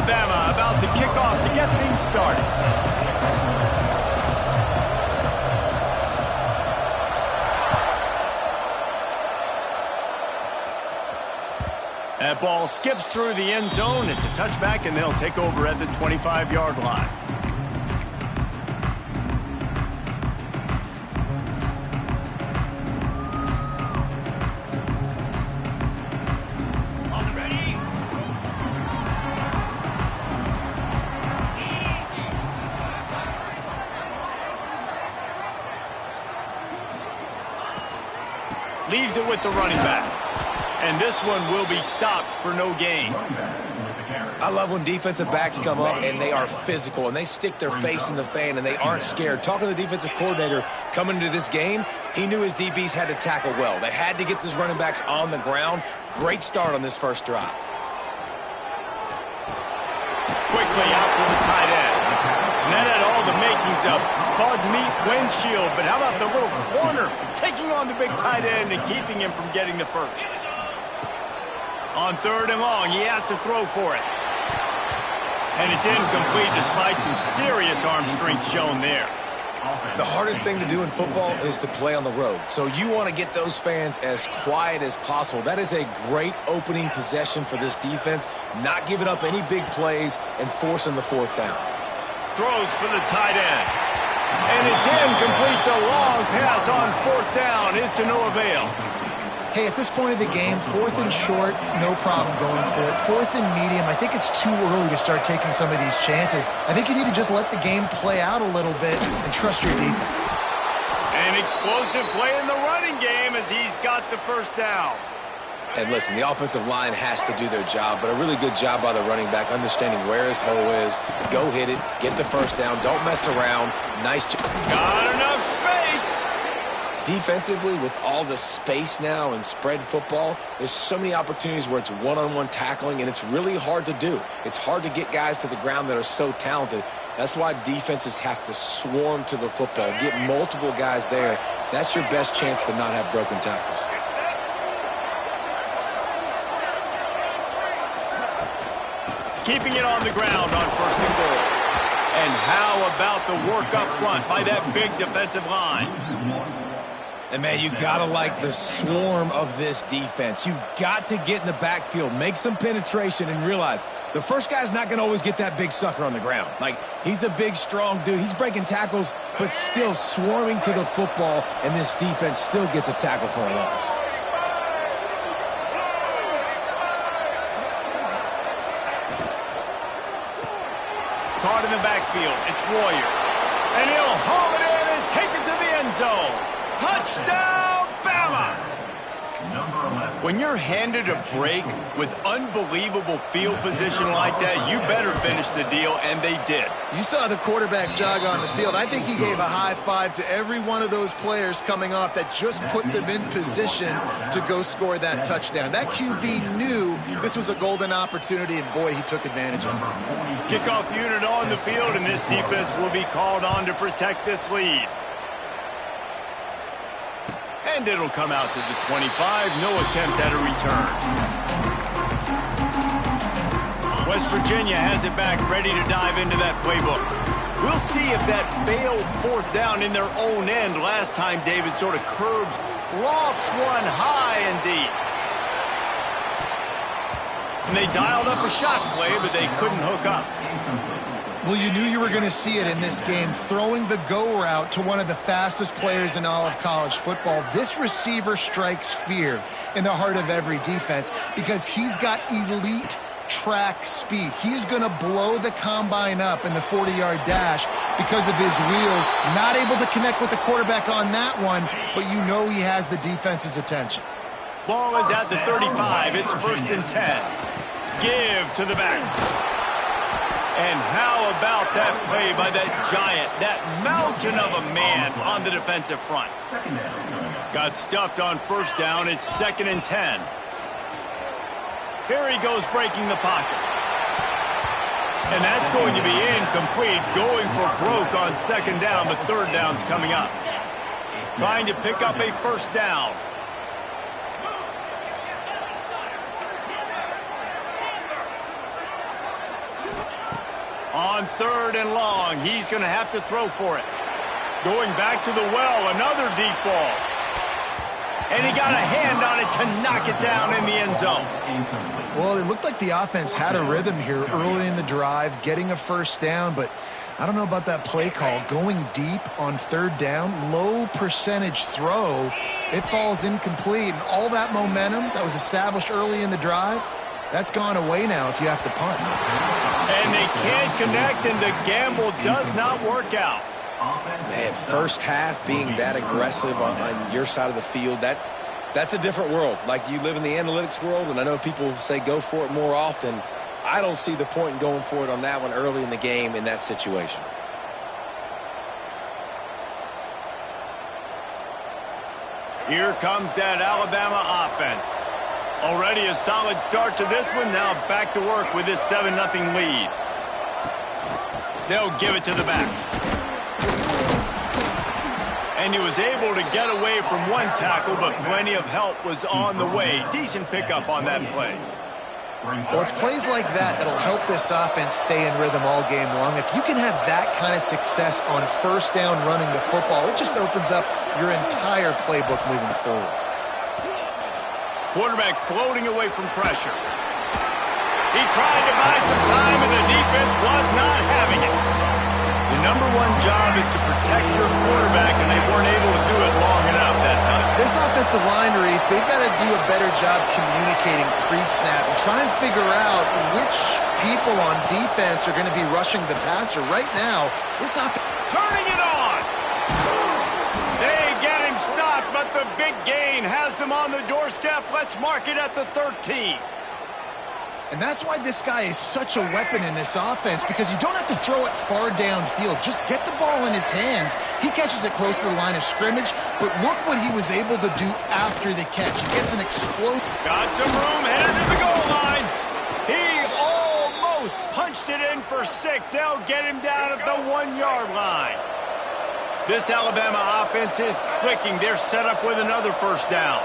Alabama about to kick off to get things started. That ball skips through the end zone. It's a touchback, and they'll take over at the 25-yard line. Leaves it with the running back. And this one will be stopped for no gain. I love when defensive backs come up and they are physical and they stick their face in the fan and they aren't scared. Talking to the defensive coordinator coming into this game, he knew his DBs had to tackle well. They had to get these running backs on the ground. Great start on this first drive. Quickly out to the tight end. And that had all the makings of Bud Meat windshield. But how about the little corner taking on the big tight end and keeping him from getting the first? On 3rd and long, he has to throw for it. And it's incomplete despite some serious arm strength shown there. The hardest thing to do in football is to play on the road. So you want to get those fans as quiet as possible. That is a great opening possession for this defense. Not giving up any big plays and forcing the 4th down. Throws for the tight end. And it's incomplete. The long pass on 4th down is to no avail. Hey, at this point of the game, 4th and short, no problem going for it. 4th and medium, I think it's too early to start taking some of these chances. I think you need to just let the game play out a little bit and trust your defense. An explosive play in the running game as he's got the 1st down. And listen, the offensive line has to do their job, but a really good job by the running back, understanding where his hole is. Go hit it, get the 1st down, don't mess around. Nice job. Got enough space. Defensively, with all the space now and spread football, there's so many opportunities where it's one-on-one tackling, and it's really hard to do. It's hard to get guys to the ground that are so talented. That's why defenses have to swarm to the football, get multiple guys there. That's your best chance to not have broken tackles. Keeping it on the ground on 1st and goal. And how about the work up front by that big defensive line? And, man, you got to like the swarm of this defense. You've got to get in the backfield, make some penetration, and realize the first guy's not going to always get that big sucker on the ground. Like, he's a big, strong dude. He's breaking tackles, but still swarming to the football, and this defense still gets a tackle for a loss. Caught in the backfield. It's Royer. And he'll haul it in and take it to the end zone. Touchdown, Bama! When you're handed a break with unbelievable field position like that, you better finish the deal, and they did. You saw the quarterback jog on the field. I think he gave a high five to every one of those players coming off that just put them in position to go score that touchdown. That QB knew this was a golden opportunity, and boy, he took advantage of it. Kickoff unit on the field, and this defense will be called on to protect this lead. And it'll come out to the 25. No attempt at a return. West Virginia has it back, ready to dive into that playbook. We'll see if that failed 4th down in their own end last time David sort of curbs, lofts one high and deep. And they dialed up a shot play, but they couldn't hook up. Well, you knew you were going to see it in this game, throwing the go route to one of the fastest players in all of college football. This receiver strikes fear in the heart of every defense because he's got elite track speed. He's going to blow the combine up in the 40-yard dash because of his wheels. Not able to connect with the quarterback on that one, but you know he has the defense's attention. Ball is at the 35. It's 1st and 10. Give to the back. And how about that play by that giant, that mountain of a man on the defensive front? Got stuffed on 1st down. It's 2nd and 10. Here he goes breaking the pocket. And that's going to be incomplete, going for broke on 2nd down, but 3rd down's coming up. Trying to pick up a 1st down. On 3rd and long, he's going to have to throw for it. Going back to the well, another deep ball. And he got a hand on it to knock it down in the end zone. Well, it looked like the offense had a rhythm here early in the drive, getting a first down, but I don't know about that play call. Going deep on 3rd down, low percentage throw, it falls incomplete, and all that momentum that was established early in the drive, that's gone away now if you have to punt. And they can't connect, and the gamble does not work out. Man, first half being that aggressive on your side of the field, that's a different world. Like, you live in the analytics world, and I know people say go for it more often. I don't see the point in going for it on that one early in the game in that situation. Here comes that Alabama offense. Already a solid start to this one. Now back to work with this 7-0 lead. They'll give it to the back. And he was able to get away from one tackle, but plenty of help was on the way. Decent pickup on that play. Well, it's plays like that that'll help this offense stay in rhythm all game long. If you can have that kind of success on first down running the football, it just opens up your entire playbook moving forward. Quarterback floating away from pressure. He tried to buy some time, and the defense was not having it. The number one job is to protect your quarterback, and they weren't able to do it long enough that time. This offensive line, Reese, they've got to do a better job communicating pre-snap and try and figure out which people on defense are going to be rushing the passer. Right now, this offense... Turning it on! They get him stopped, but the big gain has them on the doorstep. Let's mark it at the 13. And that's why this guy is such a weapon in this offense, because you don't have to throw it far downfield. Just get the ball in his hands. He catches it close to the line of scrimmage, but look what he was able to do after the catch. He gets an explode. Got some room, headed to the goal line. He almost punched it in for 6. They'll get him down at the 1-yard line. This Alabama offense is clicking. They're set up with another first down.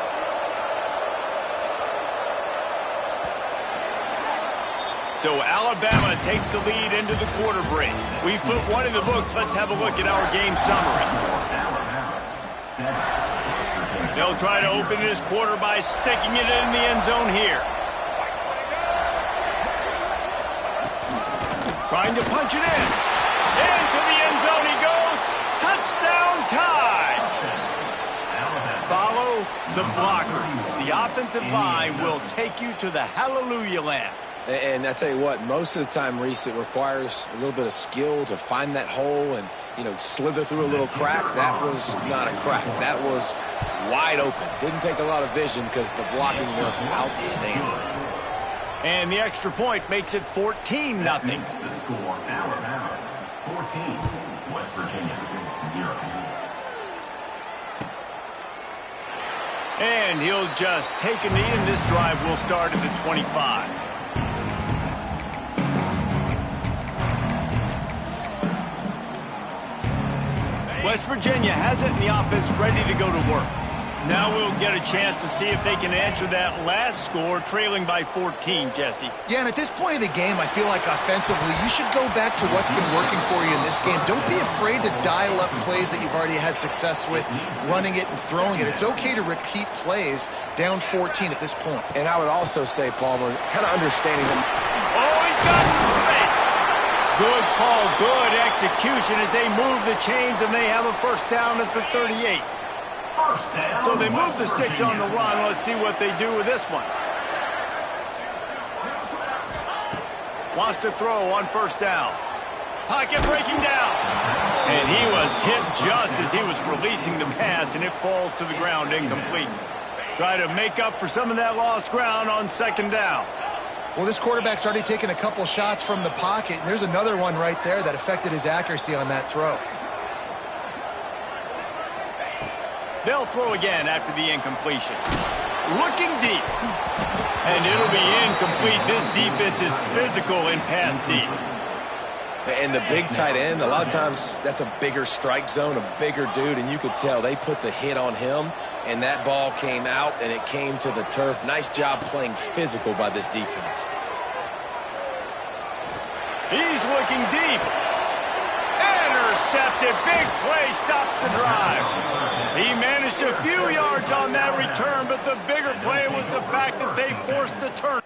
So Alabama takes the lead into the quarter break. We've put one in the books. Let's have a look at our game summary. They'll try to open this quarter by sticking it in the end zone here. Trying to punch it in. Into the end zone he goes. Touchdown tie. Follow the blockers. The offensive line will take you to the hallelujah land. And I tell you what, most of the time, Reese, it requires a little bit of skill to find that hole and, slither through a little crack. That was not a crack. That was wide open. Didn't take a lot of vision because the blocking was outstanding. And the extra point makes it 14-0. The score, Alabama 14, West Virginia 0. And he'll just take a knee, and this drive will start at the 25. West Virginia has it, and the offense ready to go to work. Now we'll get a chance to see if they can answer that last score, trailing by 14, Jesse. Yeah, and at this point of the game, I feel like offensively, you should go back to what's been working for you in this game. Don't be afraid to dial up plays that you've already had success with, running it and throwing it. It's okay to repeat plays down 14 at this point. And I would also say, Palmer, kind of understanding them. Oh, he's got some space. Good call, good execution as they move the chains, and they have a first down at the 38. So they move the sticks on the run. Let's see what they do with this one. Wants to throw on first down. Pocket breaking down. And he was hit just as he was releasing the pass, and it falls to the ground incomplete. Try to make up for some of that lost ground on second down. Well, this quarterback's already taken a couple shots from the pocket, and there's another one right there that affected his accuracy on that throw. They'll throw again after the incompletion. Looking deep. And it'll be incomplete. This defense is physical in pass deep. And the big tight end, a lot of times that's a bigger strike zone, a bigger dude, and you could tell they put the hit on him, and that ball came out, and it came to the turf. Nice job playing physical by this defense. He's looking deep. Intercepted. Big play stops the drive. He managed a few yards on that return, but the bigger play was the fact that they forced the turnover.